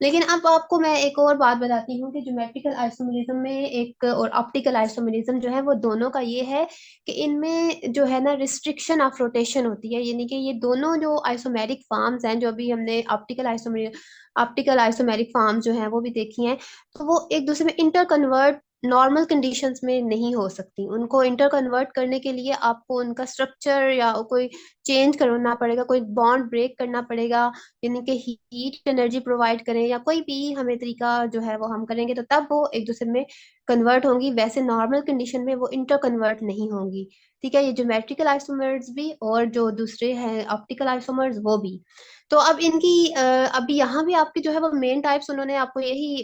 लेकिन अब आपको मैं एक और बात बताती हूँ कि ज्योमेट्रिकल आइसोमेरिज्म में एक और ऑप्टिकल आइसोमेरिज्म जो है वो दोनों का ये है कि इनमें जो है ना रिस्ट्रिक्शन ऑफ रोटेशन होती है, यानी कि ये दोनों जो आइसोमेरिक फॉर्म्स हैं, जो अभी हमने ऑप्टिकल आइसोमेरिक फॉर्म्स जो हैं वो भी देखी हैं, तो वो एक दूसरे में इंटर कन्वर्ट नॉर्मल कंडीशंस में नहीं हो सकती। उनको इंटर कन्वर्ट करने के लिए आपको उनका स्ट्रक्चर या कोई चेंज करना पड़ेगा, कोई बॉन्ड ब्रेक करना पड़ेगा, यानी कि हीट एनर्जी प्रोवाइड करें या कोई भी हमें तरीका जो है वो हम करेंगे तो तब वो एक दूसरे में कन्वर्ट होंगी, वैसे नॉर्मल कंडीशन में वो इंटर कन्वर्ट नहीं होंगी। ठीक है, ये ज्योमेट्रिकल आइसोमर्स भी और जो दूसरे हैं ऑप्टिकल आइसोमर्स वो भी। तो अब इनकी अभी यहाँ भी आपके जो है वो मेन टाइप्स उन्होंने आपको यही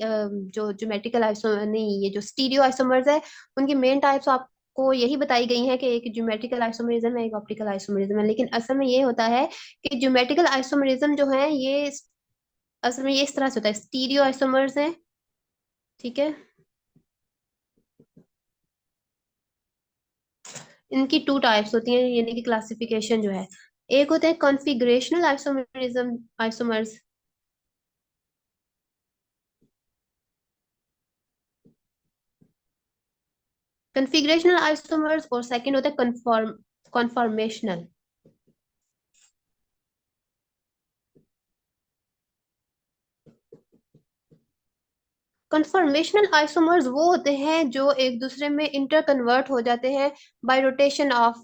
जो ज्योमेट्रिकल आइसो नहीं, ये जो स्टीरियो स्टीरियो आइसोमर्स है उनकी मेन टाइप्स आपको यही बताई गई हैं कि एक ज्योमेट्रिकल आइसोमरिज्म है, एक ऑप्टिकल आइसोमरिज्म है। लेकिन असल में ये होता है कि ज्योमेट्रिकल आइसोमरिज्म जो है ये असल में ये इस तरह से होता है, स्टीरियो आइसोमर्स है, ठीक है। इनकी टू टाइप्स होती हैं, यानी कि क्लासिफिकेशन जो है, एक होते हैं configurational isomerism isomers, configurational isomers, और सेकंड होता है कॉन्फॉर्मेशनल। कन्फर्मेशनल आइसोमर्स वो होते हैं जो एक दूसरे में इंटर कन्वर्ट हो जाते हैं बाय रोटेशन ऑफ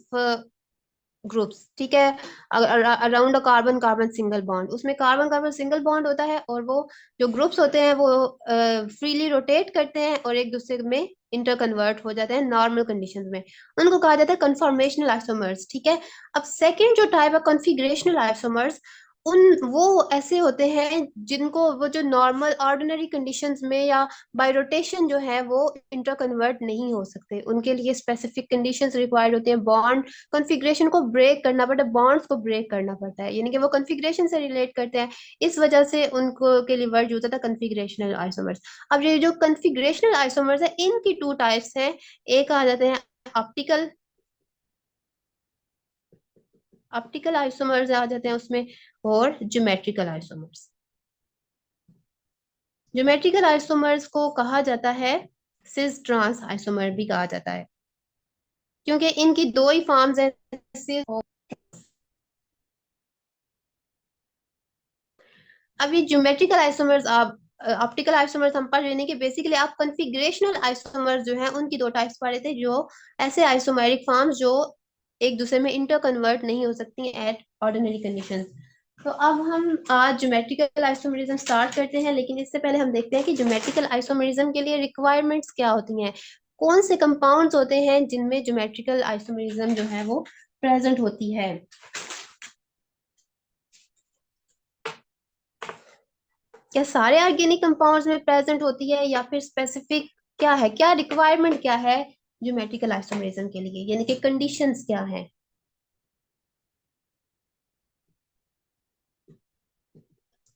ग्रुप्स, ठीक है। Around a carbon carbon single bond, उसमें कार्बन कार्बन सिंगल बॉन्ड होता है और वो जो ग्रुप्स होते हैं वो फ्रीली रोटेट करते हैं और एक दूसरे में इंटर कन्वर्ट हो जाते हैं नॉर्मल कंडीशंस में, उनको कहा जाता है कन्फॉर्मेशनल आइसोमर्स, ठीक है। अब सेकंड जो टाइप है कॉन्फ़िगरेशनल आइसोमर्स, उन वो ऐसे होते हैं जिनको वो जो नॉर्मल ऑर्डिनरी कंडीशंस में या बाय रोटेशन जो है वो इंटर कन्वर्ट नहीं हो सकते, उनके लिए स्पेसिफिक कंडीशंस रिक्वायर्ड होते हैं, बॉन्ड कॉन्फ़िगरेशन को ब्रेक करना पड़ता है, बॉन्ड्स को ब्रेक करना पड़ता है, यानी कि वो कॉन्फ़िगरेशन से रिलेट करते हैं, इस वजह से उनको के लिए वर्ड यूज होता है कॉन्फ़िगरेशनल आइसोमर्स। अब ये जो कॉन्फ़िगरेशनल आइसोमर्स है इनकी टू टाइप्स हैं, एक आ जाते हैं ऑप्टिकल, ऑप्टिकल आइसोमर्स आ जाते हैं उसमें, और ज्योमेट्रिकल आइसोमर्स। ज्योमेट्रिकल आइसोमर्स को कहा जाता है सिस ट्रांस आइसोमर भी कहा जाता है, क्योंकि इनकी दो ही फॉर्म्स हैं, अब ये ज्योमेट्रिकल आइसोमर्स आप ऑप्टिकल आइसोमर्स हम पढ़ रहे हैं कि बेसिकली आप कॉन्फ़िगरेशनल आइसोमर्स जो है उनकी दो टाइप्स पढ़े थे, जो ऐसे आइसोमेरिक फॉर्म्स जो एक दूसरे में इंटर कन्वर्ट नहीं हो सकती एट ऑर्डिनरी कंडीशंस। तो अब हम आज ज्योमेट्रिकल आइसोमेरिज्म स्टार्ट करते हैं, लेकिन इससे पहले हम देखते हैं कि ज्योमेट्रिकल आइसोमेरिज्म के लिए रिक्वायरमेंट्स क्या होती हैं, कौन से कंपाउंड्स होते हैं जिनमें ज्योमेट्रिकल आइसोमेरिज्म जो है वो प्रेजेंट होती है। क्या सारे ऑर्गेनिक कंपाउंड्स में प्रेजेंट होती है या फिर स्पेसिफिक क्या है, क्या रिक्वायरमेंट क्या है ज्योमेट्रिकल आइसोमेरिज्म के लिए, यानी कि कंडीशंस क्या है।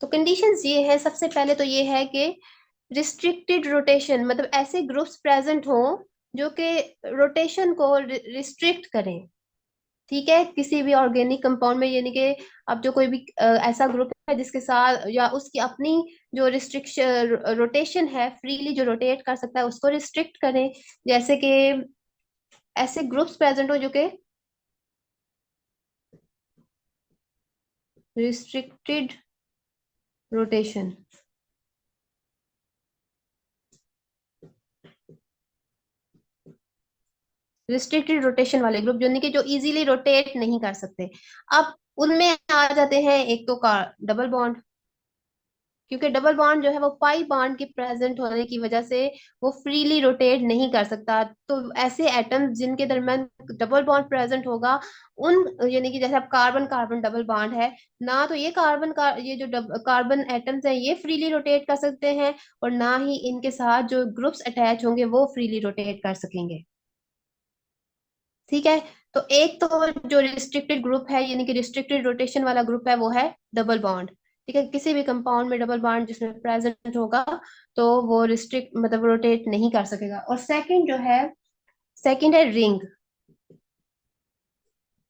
तो कंडीशंस ये है, सबसे पहले तो ये है कि रिस्ट्रिक्टेड रोटेशन, मतलब ऐसे ग्रुप्स प्रेजेंट हों जो कि रोटेशन को रिस्ट्रिक्ट करें, ठीक है, किसी भी ऑर्गेनिक कंपाउंड में, यानी कि अब जो कोई भी ऐसा ग्रुप है जिसके साथ या उसकी अपनी जो रिस्ट्रिक्शन रोटेशन है, फ्रीली जो रोटेट कर सकता है उसको रिस्ट्रिक्ट करें, जैसे कि ऐसे ग्रुप्स प्रेजेंट हो जो कि रिस्ट्रिक्टेड रोटेशन, रिस्ट्रिक्टेड रोटेशन वाले ग्रुप जो नहीं कि जो इजीली रोटेट नहीं कर सकते, अब उनमें आ जाते हैं एक तो का डबल बॉन्ड, क्योंकि डबल बॉन्ड जो है वो पाई बॉन्ड के प्रेजेंट होने की वजह से वो फ्रीली रोटेट नहीं कर सकता, तो ऐसे एटम्स जिनके दरम्यान डबल बॉन्ड प्रेजेंट होगा उन, यानी कि जैसे अब कार्बन कार्बन डबल बॉन्ड है ना, तो ये कार्बन का ये जो कार्बन एटम्स हैं ये फ्रीली रोटेट कर सकते हैं, और ना ही इनके साथ जो ग्रुप्स अटैच होंगे वो फ्रीली रोटेट कर सकेंगे, ठीक है। तो एक तो जो रिस्ट्रिक्टेड ग्रुप है, यानी कि रिस्ट्रिक्टेड रोटेशन वाला ग्रुप है, वो है डबल बॉन्ड, ठीक है, किसी भी कंपाउंड में डबल बॉन्ड जिसमें प्रेजेंट होगा तो वो रिस्ट्रिक्ट मतलब रोटेट नहीं कर सकेगा। और सेकंड जो है, सेकंड है रिंग,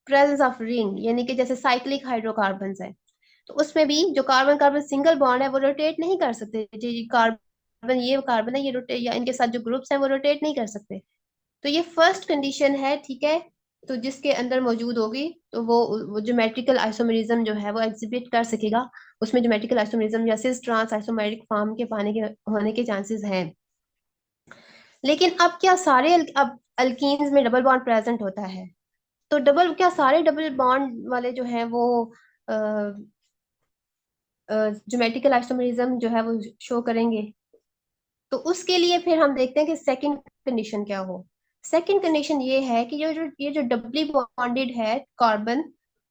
प्रेजेंस ऑफ रिंग, यानी कि जैसे साइक्लिक हाइड्रोकार्बन्स है, तो उसमें भी जो कार्बन कार्बन सिंगल बॉन्ड है वो रोटेट नहीं कर सकते, जी कार्बन ये कार्बन है ये रोटेट, या इनके साथ जो ग्रुप्स हैं वो रोटेट नहीं कर सकते, तो ये फर्स्ट कंडीशन है, ठीक है। तो जिसके अंदर मौजूद होगी तो वो ज्योमेट्रिकल आइसोमेरिज्म जो है वो एग्जिबिट कर सकेगा, उसमें ज्योमेट्रिकल आइसोमेरिज्म या सिस ट्रांस आइसोमेरिक फॉर्म के पाने के होने के चांसेस हैं। लेकिन अब क्या सारे अब अल्कीन्स में डबल बॉन्ड प्रेजेंट होता है, तो डबल क्या सारे डबल बॉन्ड वाले जो है वो ज्योमेट्रिकल आइसोमेरिज्म जो है वो शो करेंगे, तो उसके लिए फिर हम देखते हैं कि सेकंड कंडीशन क्या हो। सेकंड कंडीशन ये है कि ये जो डबली बॉन्डेड है कार्बन,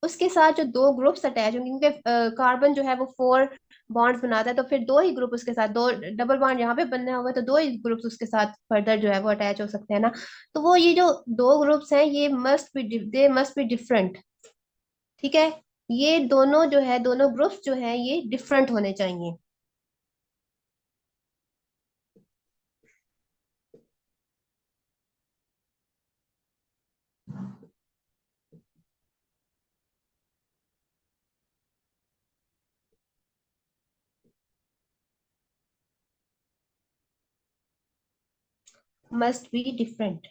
उसके साथ जो दो ग्रुप्स अटैच होंगे, क्योंकि कार्बन जो है वो फोर बॉन्ड्स बनाता है, तो फिर दो ही ग्रुप उसके साथ, दो डबल बॉन्ड यहाँ पे बनने हुए तो दो ही ग्रुप्स उसके साथ फर्दर जो है वो अटैच हो सकते हैं ना। तो वो ये जो दो ग्रुप्स हैं ये मस्ट बी डिफरेंट। ठीक है, ये दोनों जो है, दोनों ग्रुप्स जो है ये डिफरेंट होने चाहिए। Must be different.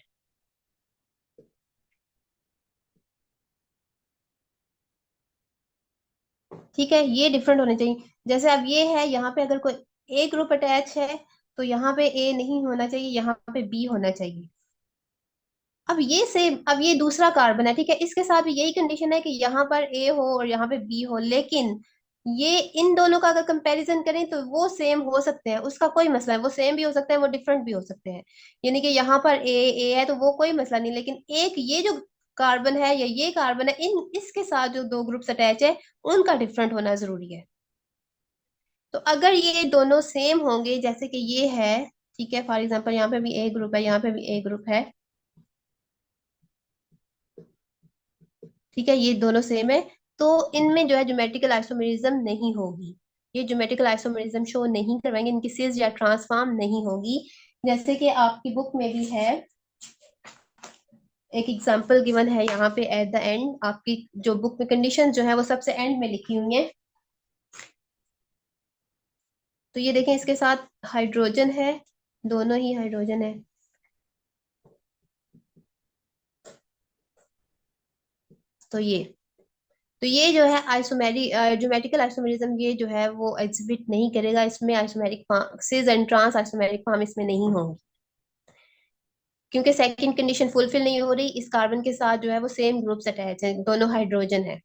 ठीक है, ये डिफरेंट होने चाहिए। जैसे अब ये है, यहाँ पे अगर कोई ए ग्रुप अटैच है तो यहाँ पे ए नहीं होना चाहिए, यहाँ पे बी होना चाहिए। अब ये सेम, अब ये दूसरा कार्बन है, ठीक है, इसके साथ भी यही कंडीशन है कि यहाँ पर ए हो और यहाँ पे बी हो, लेकिन ये इन दोनों का अगर कंपैरिजन करें तो वो सेम हो सकते हैं, उसका कोई मसला है, वो सेम भी हो सकते हैं, वो डिफरेंट भी हो सकते हैं। यानी कि यहाँ पर ए है तो वो कोई मसला नहीं, लेकिन एक ये जो कार्बन है या ये कार्बन है, इन इसके साथ जो दो ग्रुप्स अटैच है उनका डिफरेंट होना जरूरी है। तो अगर ये दोनों सेम होंगे, जैसे कि ये है, ठीक है, फॉर एग्जांपल यहाँ पे भी ए ग्रुप है, यहाँ पे भी ए ग्रुप है, ठीक है, ये दोनों सेम है, तो इनमें जो है ज्योमेट्रिकल आइसोमेरिज्म नहीं होगी। ये ज्योमेट्रिकल आइसोमेरिज्म शो नहीं करवाएंगे, इनकी सिस या ट्रांसफॉर्म नहीं होगी। जैसे कि आपकी बुक में भी है, एक एग्जांपल गिवन है यहाँ पे एट द एंड, आपकी जो बुक में कंडीशन जो है वो सबसे एंड में लिखी हुई है। तो ये देखें, इसके साथ हाइड्रोजन है, दोनों ही हाइड्रोजन है। तो ये जो है आइसोमेरिक ज्योमेट्रिकल आइसोमेरिज्म, ये जो है वो एग्जिबिट नहीं करेगा, इसमें isomeric cis and trans isomeric form इसमें नहीं होंगी, क्योंकि सेकंड कंडीशन फुलफिल नहीं हो रही, इस कार्बन के साथ जो है वो सेम ग्रुप्स अटैच है, दोनों हाइड्रोजन है।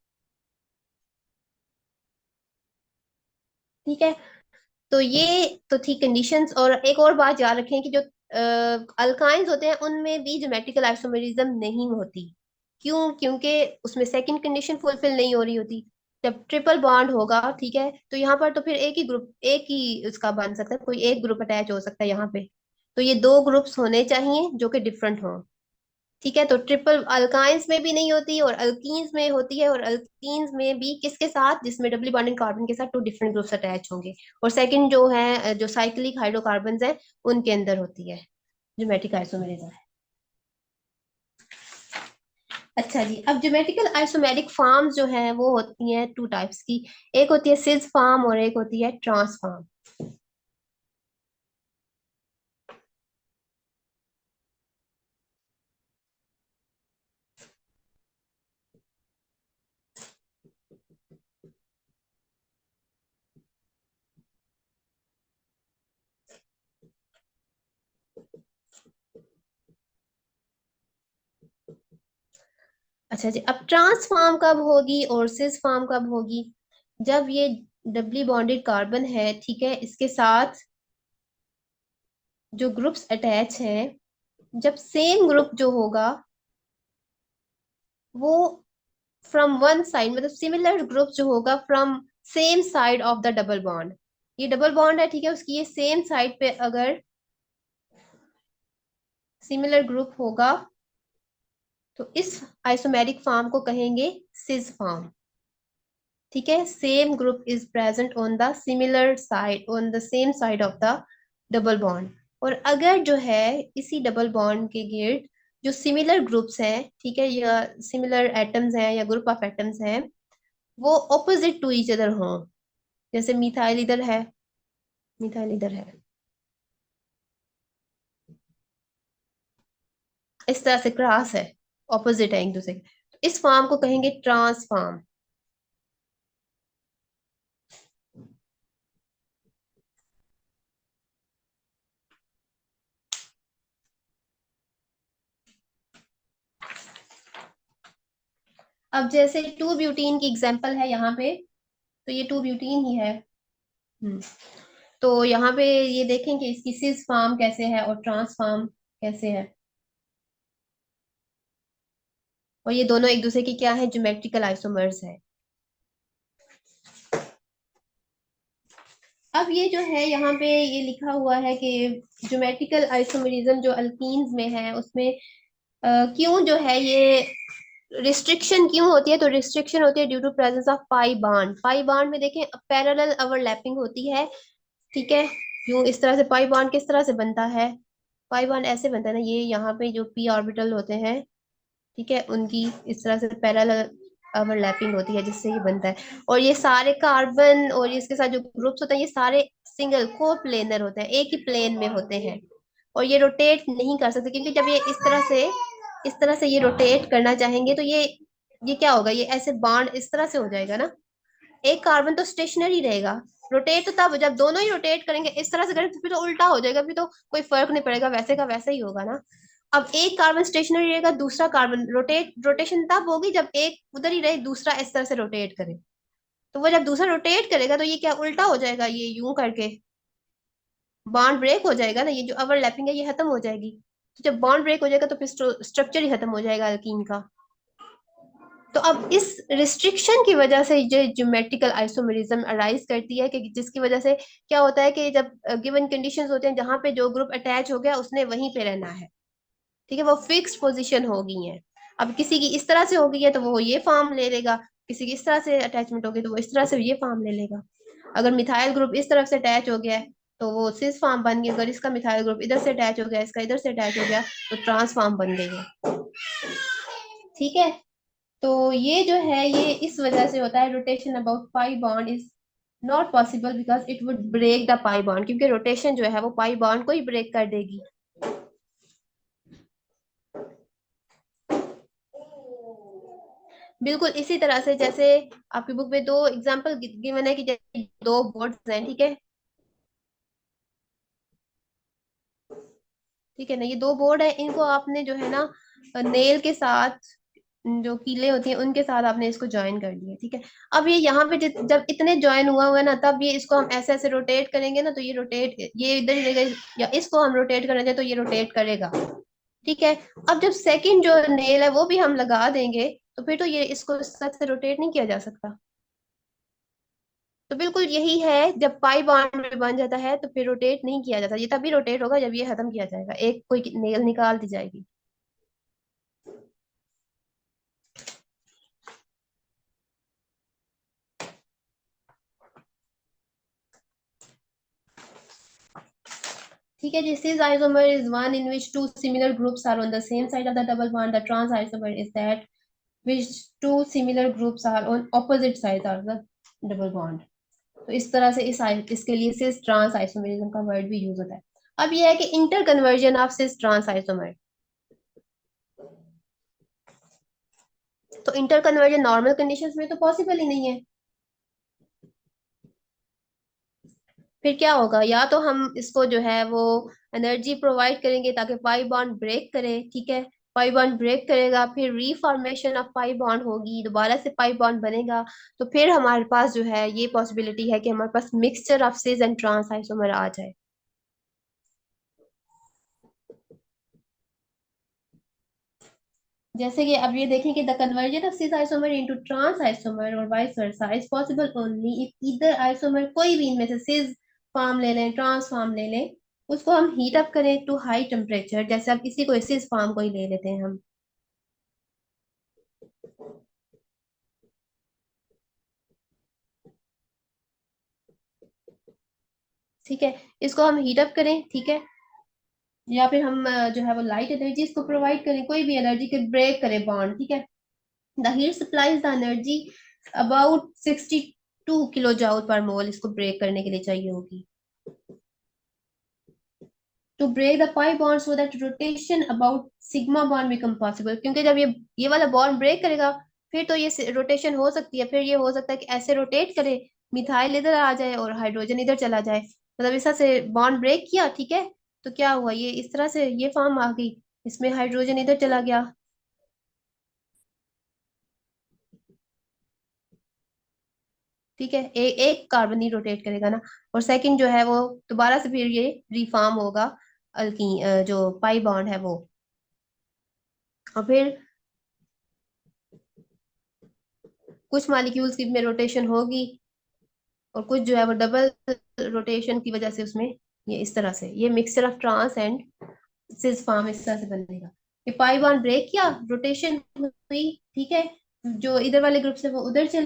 ठीक है, तो ये तो थी कंडीशंस। और एक और बात याद रखें कि जो अल्काइंस होते हैं उनमें भी ज्योमेट्रिकल आइसोमेरिज्म नहीं होती। क्यों? क्योंकि उसमें सेकंड कंडीशन फुलफिल नहीं हो रही होती। जब ट्रिपल बॉन्ड होगा, ठीक है, तो यहाँ पर तो फिर एक ही ग्रुप, एक ही उसका बन सकता है, कोई एक ग्रुप अटैच हो सकता है यहाँ पे। तो ये दो ग्रुप्स होने चाहिए जो कि डिफरेंट हो। ठीक है, तो ट्रिपल अल्काइंस में भी नहीं होती और अल्कीन्स में होती है, और अल्कीन्स में भी किसके साथ? जिसमें डबली बॉन्डिंग कार्बन के साथ टू डिफरेंट ग्रुप्स अटैच होंगे। और सेकंड जो है, जो साइक्लिक हाइड्रोकार्बन्स है, उनके अंदर होती है ज्योमेट्रिक आइसोमेरिज्म। अच्छा जी, अब ज्योमेट्रिकल आइसोमेरिक फॉर्म्स जो है वो होती हैं टू टाइप्स की। एक होती है सिस फॉर्म और एक होती है ट्रांस फॉर्म। अच्छा जी, अब ट्रांस फॉर्म कब होगी और सिस फॉर्म कब होगी? जब ये डबली बॉन्डेड कार्बन है, ठीक है, इसके साथ जो ग्रुप्स अटैच हैं, जब सेम ग्रुप जो होगा वो फ्रॉम वन साइड, मतलब सिमिलर ग्रुप जो होगा from same side of the double bond, ये डबल बॉन्ड है, ठीक है, उसकी ये सेम साइड पे अगर सिमिलर ग्रुप होगा तो इस आइसोमेरिक फॉर्म को कहेंगे सिस फॉर्म। ठीक है, same group is present on the similar side, on the same side of the double bond. और अगर जो है इसी डबल बॉन्ड के गिर्द जो सिमिलर ग्रुप्स हैं, ठीक है, या सिमिलर एटम्स हैं या ग्रुप ऑफ एटम्स हैं, वो ऑपोजिट टू ईच अदर हों, जैसे मिथाइल इधर है, मिथाइल इधर है, इस तरह से क्रॉस है, ऑपोजिट है एक दूसरे के, तो इस फॉर्म को कहेंगे ट्रांस फॉर्म। अब जैसे टू ब्यूटीन की एग्जांपल है यहाँ पे, तो ये टू ब्यूटीन ही है। हम्म, तो यहाँ पे ये देखें कि इसकी सिस फॉर्म कैसे है और ट्रांस फॉर्म कैसे है, और ये दोनों एक दूसरे की क्या है? ज्योमेट्रिकल आइसोमर्स है। अब ये जो है यहाँ पे ये लिखा हुआ है कि ज्योमेट्रिकल आइसोमेरिज्म जो अल्कीन्स में है उसमें क्यों जो है ये रिस्ट्रिक्शन क्यों होती है, तो रिस्ट्रिक्शन होती है due to presence of pi bond. Pi bond में देखें पैरेलल ओवरलैपिंग होती है, ठीक है। यूं इस तरह से पाई बॉन्ड किस तरह से बनता है, पाई बॉन्ड ऐसे बनता है ना, ये यहाँ पे जो पी ऑर्बिटल होते हैं, ठीक है, उनकी इस तरह से पैरेलल ओवरलैपिंग होती है जिससे ये बनता है। और ये सारे कार्बन और इसके साथ जो ग्रुप्स होते हैं ये सारे सिंगल को प्लेनर होते हैं, एक ही प्लेन में होते हैं। और ये रोटेट नहीं कर सकते क्योंकि जब ये इस तरह से ये रोटेट करना चाहेंगे तो ये क्या होगा, ये ऐसे बॉन्ड इस तरह से हो जाएगा ना, एक कार्बन तो स्टेशनरी रहेगा। रोटेट तो तब जब दोनों ही रोटेट करेंगे, इस तरह से करेंगे तो फिर तो उल्टा हो जाएगा, फिर तो कोई फर्क नहीं पड़ेगा, वैसे का वैसा ही होगा ना। अब एक कार्बन स्टेशनरी रहेगा, दूसरा कार्बन रोटेशन तब होगी जब एक उधर ही रहे, दूसरा इस तरह से रोटेट करे। तो वो जब दूसरा रोटेट करेगा तो ये क्या उल्टा हो जाएगा, ये यूं करके बॉन्ड ब्रेक हो जाएगा ना, ये जो ओवरलैपिंग है ये खत्म हो जाएगी। तो जब बॉन्ड ब्रेक हो जाएगा तो फिर स्ट्रक्चर ही खत्म हो जाएगा अल्कीन का। तो अब इस रिस्ट्रिक्शन की वजह से जो ज्योमेट्रिकल आइसोमेरिज्म अराइज करती है कि जिसकी वजह से क्या होता है कि जब गिवन कंडीशंस होते हैं जहां पे जो ग्रुप अटैच हो गया उसने वहीं पे रहना है, ठीक है, वो फिक्स्ड पोजीशन हो गई है। अब किसी की इस तरह से हो गई है तो वो ये फॉर्म ले लेगा, किसी की इस तरह से अटैचमेंट होगी तो वो इस तरह से ये फॉर्म ले लेगा। अगर मिथाइल ग्रुप इस तरफ से अटैच हो गया है तो वो सिस फॉर्म बन गया, अगर इसका मिथाइल ग्रुप इधर से अटैच हो गया, इसका इधर से अटैच हो गया तो ट्रांस फॉर्म बन गई है, ठीक है। तो ये जो है ये इस वजह से होता है, rotation about pi bond is not possible because it would break the pi bond, क्योंकि रोटेशन जो है वो पाई बॉन्ड को ही ब्रेक कर देगी। बिल्कुल इसी तरह से जैसे आपकी बुक में दो एग्जांपल गिवन है कि जैसे दो बोर्ड्स हैं, ठीक है, ठीक है ना, ये दो बोर्ड है, इनको आपने जो है ना नेल के साथ, जो कीले होती हैं उनके साथ आपने इसको ज्वाइन कर दिया, ठीक है। अब ये यहाँ पे जब इतने ज्वाइन हुआ हुआ है ना, तब ये इसको हम ऐसे ऐसे रोटेट करेंगे ना तो ये रोटेट, ये इधर ही रहेगा, या इसको हम रोटेट करना चाहे तो ये रोटेट करेगा, ठीक है। अब जब सेकंड जो नेल है वो भी हम लगा देंगे तो फिर तो ये इसको इस तरह से रोटेट नहीं किया जा सकता। तो बिल्कुल यही है, जब पाई बॉन्ड में बन जाता है तो फिर रोटेट नहीं किया जाता, ये तभी रोटेट होगा जब ये खत्म किया जाएगा, एक कोई नेल निकाल दी जाएगी। ठीक है, this is isomer is one in which two similar groups are on the same side of the double bond. The trans isomer is that which two similar groups are on opposite sides of the double bond. तो इस तरह से इसके लिए cis trans isomerism का word भी use होता है। अब ये है कि interconversion of cis trans isomer, तो इंटर कन्वर्जन नॉर्मल कंडीशंस में तो पॉसिबल ही नहीं है। फिर क्या होगा, या तो हम इसको जो है वो एनर्जी प्रोवाइड करेंगे ताकि पाई बॉन्ड ब्रेक करे, ठीक है, पाई बॉन्ड ब्रेक करेगा, फिर रीफॉर्मेशन ऑफ पाई बॉन्ड होगी, दोबारा से पाई बॉन्ड बनेगा, तो फिर हमारे पास जो है ये पॉसिबिलिटी है कि हमारे पास mixture of cis and trans isomer आ जाए। जैसे कि अब ये देखें कि the conversion of cis isomer into trans isomer और vice versa is possible only if either isomer, कोई भी इनमें से सिस फॉर्म ले लें ट्रांस फॉर्म ले लें, उसको हम हीट अप करें टू हाई टेम्परेचर, जैसे अब इसी को सिस फॉर्म को ही ले लेते हैं हम, ठीक है, इसको हम हीट अप करें, ठीक है, या फिर हम जो है वो लाइट एनर्जी इसको प्रोवाइड करें, कोई भी एनर्जी के ब्रेक करें बॉन्ड, ठीक है। The heat supplies the energy about 62 kilo joule per mole, इसको ब्रेक करने के लिए चाहिए होगी to break the pi bond so that rotation about sigma bond become possible, क्योंकि जब ये वाला बॉन्ड ब्रेक करेगा फिर तो ये रोटेशन हो सकती है, फिर ये हो सकता है कि ऐसे रोटेट करे, मिथाइल इधर आ जाए और हाइड्रोजन इधर चला जाए, मतलब इस तरह से बॉन्ड ब्रेक किया, ठीक है, तो क्या हुआ, ये इस तरह से ये फॉर्म आ गई, इसमें हाइड्रोजन इधर चला गया, ठीक है, एक कार्बन ही रोटेट करेगा ना, और सेकंड जो है वो दोबारा से फिर ये रिफॉर्म होगा, जो पाई बॉन्ड है वो, और फिर कुछ मॉलिक्यूल्स की में रोटेशन होगी, और कुछ जो है वो डबल रोटेशन की वजह से उसमें ये इस तरह से, ये mixture of trans and cis form इस तरह से बनेगा कि पाई बॉन्ड ब्रेक किया, रोटेशन हुई, ठीक है, जो इधर वाले ग्रुप से वो उधर चले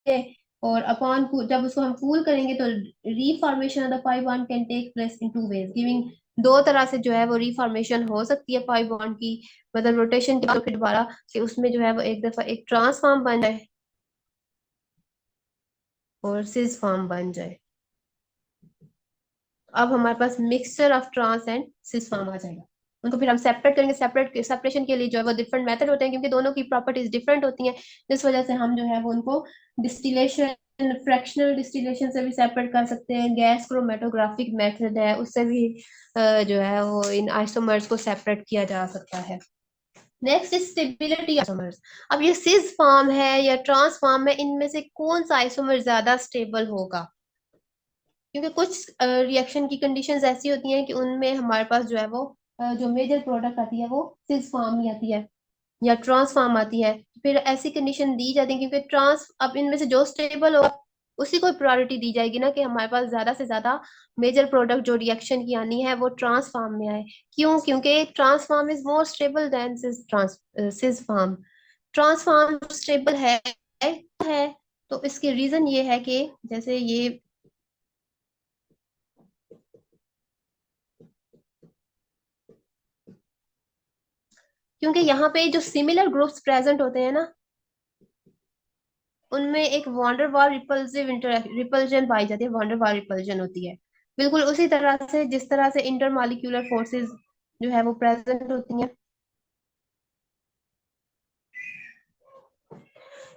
गए, और अपॉन जब उसको हम कूल करेंगे तो reformation of the pi bond can take place in two ways, giving दो तरह से जो है वो रीफॉर्मेशन हो सकती है पाई बॉन्ड की, मतलब रोटेशन के बाद फिर दोबारा कि उसमें जो है वो एक दफा एक ट्रांसफॉर्म बन जाए और सिस फॉर्म बन जाए। अब हमारे पास mixture of trans and cis form आ जाएगा। उनको फिर हम सेपरेट करेंगे, सेपरेशन के लिए जो है वो डिफरेंट मेथड होते हैं, क्योंकि दोनों की प्रॉपर्टीज डिफरेंट होती हैं। इस वजह से हम जो है वो उनको डिस्टिलेशन, फ्रैक्शनल डिस्टिलेशन से भी सेपरेट कर सकते हैं, गैस क्रोमेटोग्राफिक मेथड है उससे भी जो है वो इन आइसोमर्स को सेपरेट किया जा सकता है। Next is stability isomers. अब ये सिस फॉर्म है या ट्रांस फॉर्म है, इनमें से कौन सा आइसोमर ज्यादा स्टेबल होगा? क्योंकि कुछ रिएक्शन की कंडीशंस ऐसी होती हैं कि उनमें हमारे पास जो है वो जो मेजर प्रोडक्ट आती है वो सिस फॉर्म ही आती है या ट्रांस फॉर्म आती है। फिर ऐसी कंडीशन दी जाती है क्योंकि ट्रांस, अब इनमें से जो स्टेबल हो उसी को प्रायोरिटी दी जाएगी ना, कि हमारे पास ज्यादा से ज्यादा मेजर प्रोडक्ट जो रिएक्शन की आनी है वो ट्रांस फॉर्म में आए। क्यों? क्योंकि trans form is more stable than cis form. Trans form stable है तो इसके रीजन ये है कि जैसे ये, क्योंकि यहाँ पे जो सिमिलर ग्रुप्स प्रेजेंट होते हैं ना, उनमें एक वॉन्डर वाल रिपल्सिव रिपल्जन पाई जाती है, वॉन्डर वाल रिपल्जन होती है, बिल्कुल उसी तरह से जिस तरह से इंटरमॉलिक्यूलर फोर्सेस जो है वो प्रेजेंट होती हैं।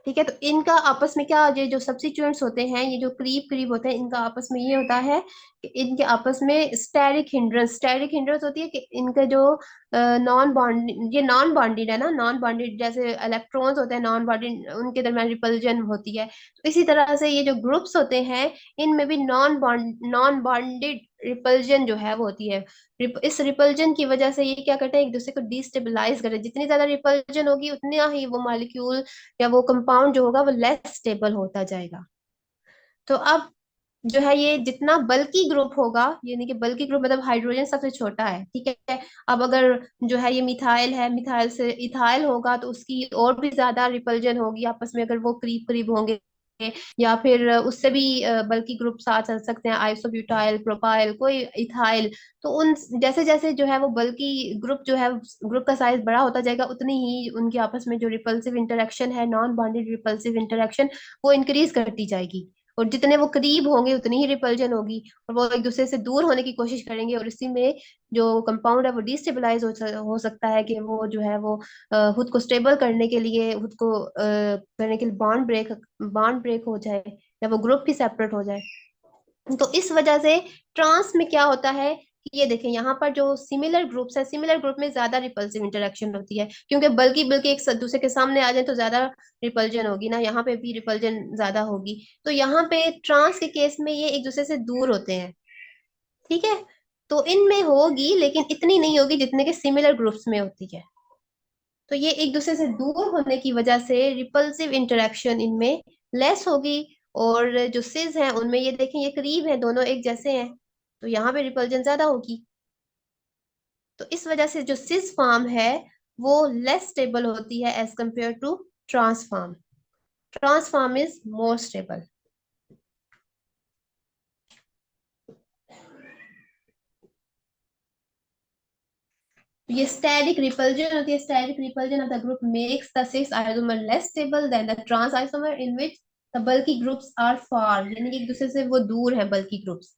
ठीक है, तो इनका आपस में क्या, ये जो सब्स्टिट्यूएंट्स होते हैं, ये जो करीब करीब होते हैं, इनका आपस में ये होता है कि इनके आपस में स्टेरिक हिंड्रेंस होती है कि इनके जो नॉन बॉन्ड, ये नॉन बॉन्डेड है ना, नॉन बॉन्डेड जैसे इलेक्ट्रॉन्स होते हैं नॉन बॉन्डेड, उनके दरमियान रिपल्जन होती है। तो इसी तरह से ये जो ग्रुप्स होते हैं इनमें भी नॉन बॉन्डेड रिपल्जन जो है वो होती है। इस रिपल्जन की वजह से ये क्या करते हैं, एक दूसरे को डिस्टेबलाइज करते हैं। जितनी ज्यादा रिपल्जन होगी उतना ही वो मॉलिक्यूल या वो कंपाउंड जो होगा वो लेस स्टेबल होता जाएगा। तो अब जो है ये जितना बल्की ग्रुप होगा, यानी कि बल्की ग्रुप मतलब हाइड्रोजन सबसे छोटा है, ठीक है। अब अगर जो है ये मिथाइल है, मिथाइल से इथाइल होगा तो उसकी और भी ज्यादा रिपल्जन होगी आपस में, अगर वो करीब करीब होंगे। या फिर उससे भी बल्कि ग्रुप साथ चल सकते हैं, आइसोब्यूटाइल, प्रोपाइल, कोई इथाइल। तो उन जैसे जैसे जो है वो बल्कि ग्रुप जो है, ग्रुप का साइज बड़ा होता जाएगा, उतनी ही उनके आपस में जो रिपल्सिव इंटरेक्शन है, नॉन बॉन्डेड रिपल्सिव इंटरेक्शन, वो इंक्रीज करती जाएगी। और जितने वो करीब होंगे उतनी ही रिपल्जन होगी, और वो एक दूसरे से दूर होने की कोशिश करेंगे, और इसी में जो कंपाउंड है वो डिस्टेबलाइज हो सकता है कि वो जो है वो खुद को स्टेबल करने के लिए, खुद को करने के लिए बॉन्ड ब्रेक हो जाए, या वो ग्रुप ही सेपरेट हो जाए। तो इस वजह से ट्रांस में क्या होता है कि ये देखें यहाँ पर जो सिमिलर ग्रुप्स है, सिमिलर ग्रुप में ज्यादा रिपल्सिव इंटरेक्शन होती है, क्योंकि बल्कि बल्कि एक दूसरे के सामने आ जाए तो ज्यादा रिपल्जन होगी ना, यहाँ पे भी रिपल्जन ज्यादा होगी। तो यहाँ पे ट्रांस के केस में ये एक दूसरे से दूर होते हैं, ठीक है। तो इनमें होगी लेकिन इतनी नहीं होगी जितने के सिमिलर ग्रुप्स में होती है। तो ये एक दूसरे से दूर होने की वजह से रिपल्सिव इंटरेक्शन इनमें लेस होगी। और जो सिज हैं उनमें ये देखें ये करीब हैं, दोनों एक जैसे हैं, तो यहाँ पे रिपल्जन ज्यादा होगी। तो इस वजह से जो सिज फॉर्म है वो लेस स्टेबल होती है as compare to trans form. Trans form is more stable. ये स्टेरिक रिपल्जन होती है, steric repulsion of the group makes the सिक्स isomer less stable than the trans isomer in which the bulky groups are far, यानी कि एक दूसरे से वो दूर है bulky groups.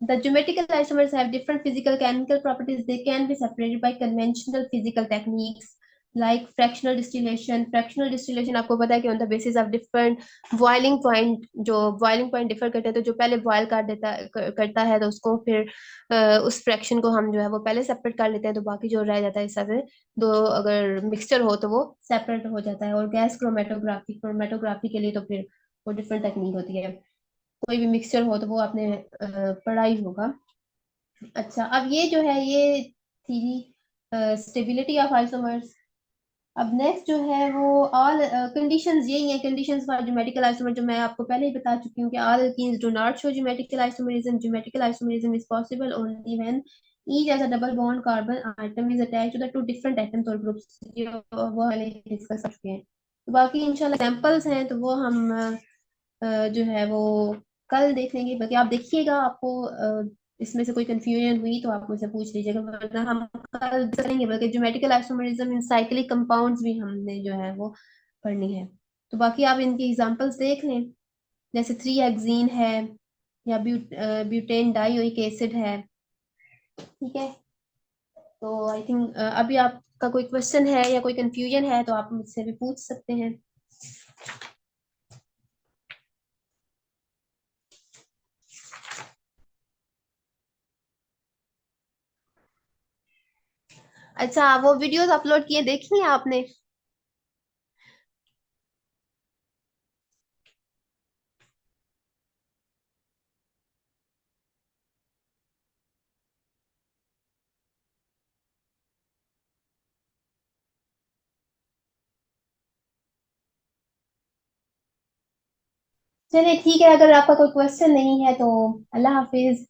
The geometrical isomers have different physical chemical properties. They can be separated by conventional physical techniques like fractional distillation. Fractional distillation आपको पता है कि on the basis of different boiling point, जो boiling point differ करते हैं, तो जो पहले boil करता है तो उसको फिर उस फ्रैक्शन को हम जो है वो पहले सेपरेट कर लेते हैं, तो बाकी जो रह जाता है इस तरह से दो अगर मिक्सचर हो तो वो सेपरेट हो जाता है। और गैस क्रोमेटोग्राफी के लिए तो फिर वो डिफरेंट टेक्निक होती है। कोई भी मिक्सचर हो तो वो आपने पढ़ा ही होगा। अच्छा, अब ये जो है ये थी स्टेबिलिटी ऑफ आइसोमर्स। अब नेक्स्ट जो है वो ऑल कंडीशंस यही है, कंडीशंस फॉर ज्योमेट्रिकल आइसोमर जो मैं आपको पहले ही बता चुकी हूँ कि all alkenes do not show geometrical isomerism, geometrical isomerism is possible only when each as a double bond carbon atom is attached to the two different atoms or groups, ये वो पहले डिस्कस कर चुके हैं। तो बाकी इंशाल्लाह एग्जांपल्स हैं तो वो हम जो है वो कल देख लेंगे। बाकी आप देखिएगा, आपको इसमें से कोई कंफ्यूजन हुई तो आप मुझसे पूछ लीजिएगा, वरना हम कल करेंगे। बल्कि ज्योमेट्रिकल आइसोमरिज्म इन साइक्लिक कंपाउंड्स भी हमने जो है वो पढ़नी है। तो बाकी आप इनकी एग्जांपल्स देख लें, जैसे 3 हेक्सीन है या ब्यूटेन डाइओइक एसिड है। ठीक है, तो आई थिंक अभी आपका कोई क्वेश्चन है या कोई कंफ्यूजन है तो आप मुझसे भी पूछ सकते हैं। अच्छा, वो वीडियोस अपलोड किए देखी हैं आपने? चलिए ठीक है, अगर आपका कोई क्वेश्चन नहीं है तो अल्लाह हाफिज।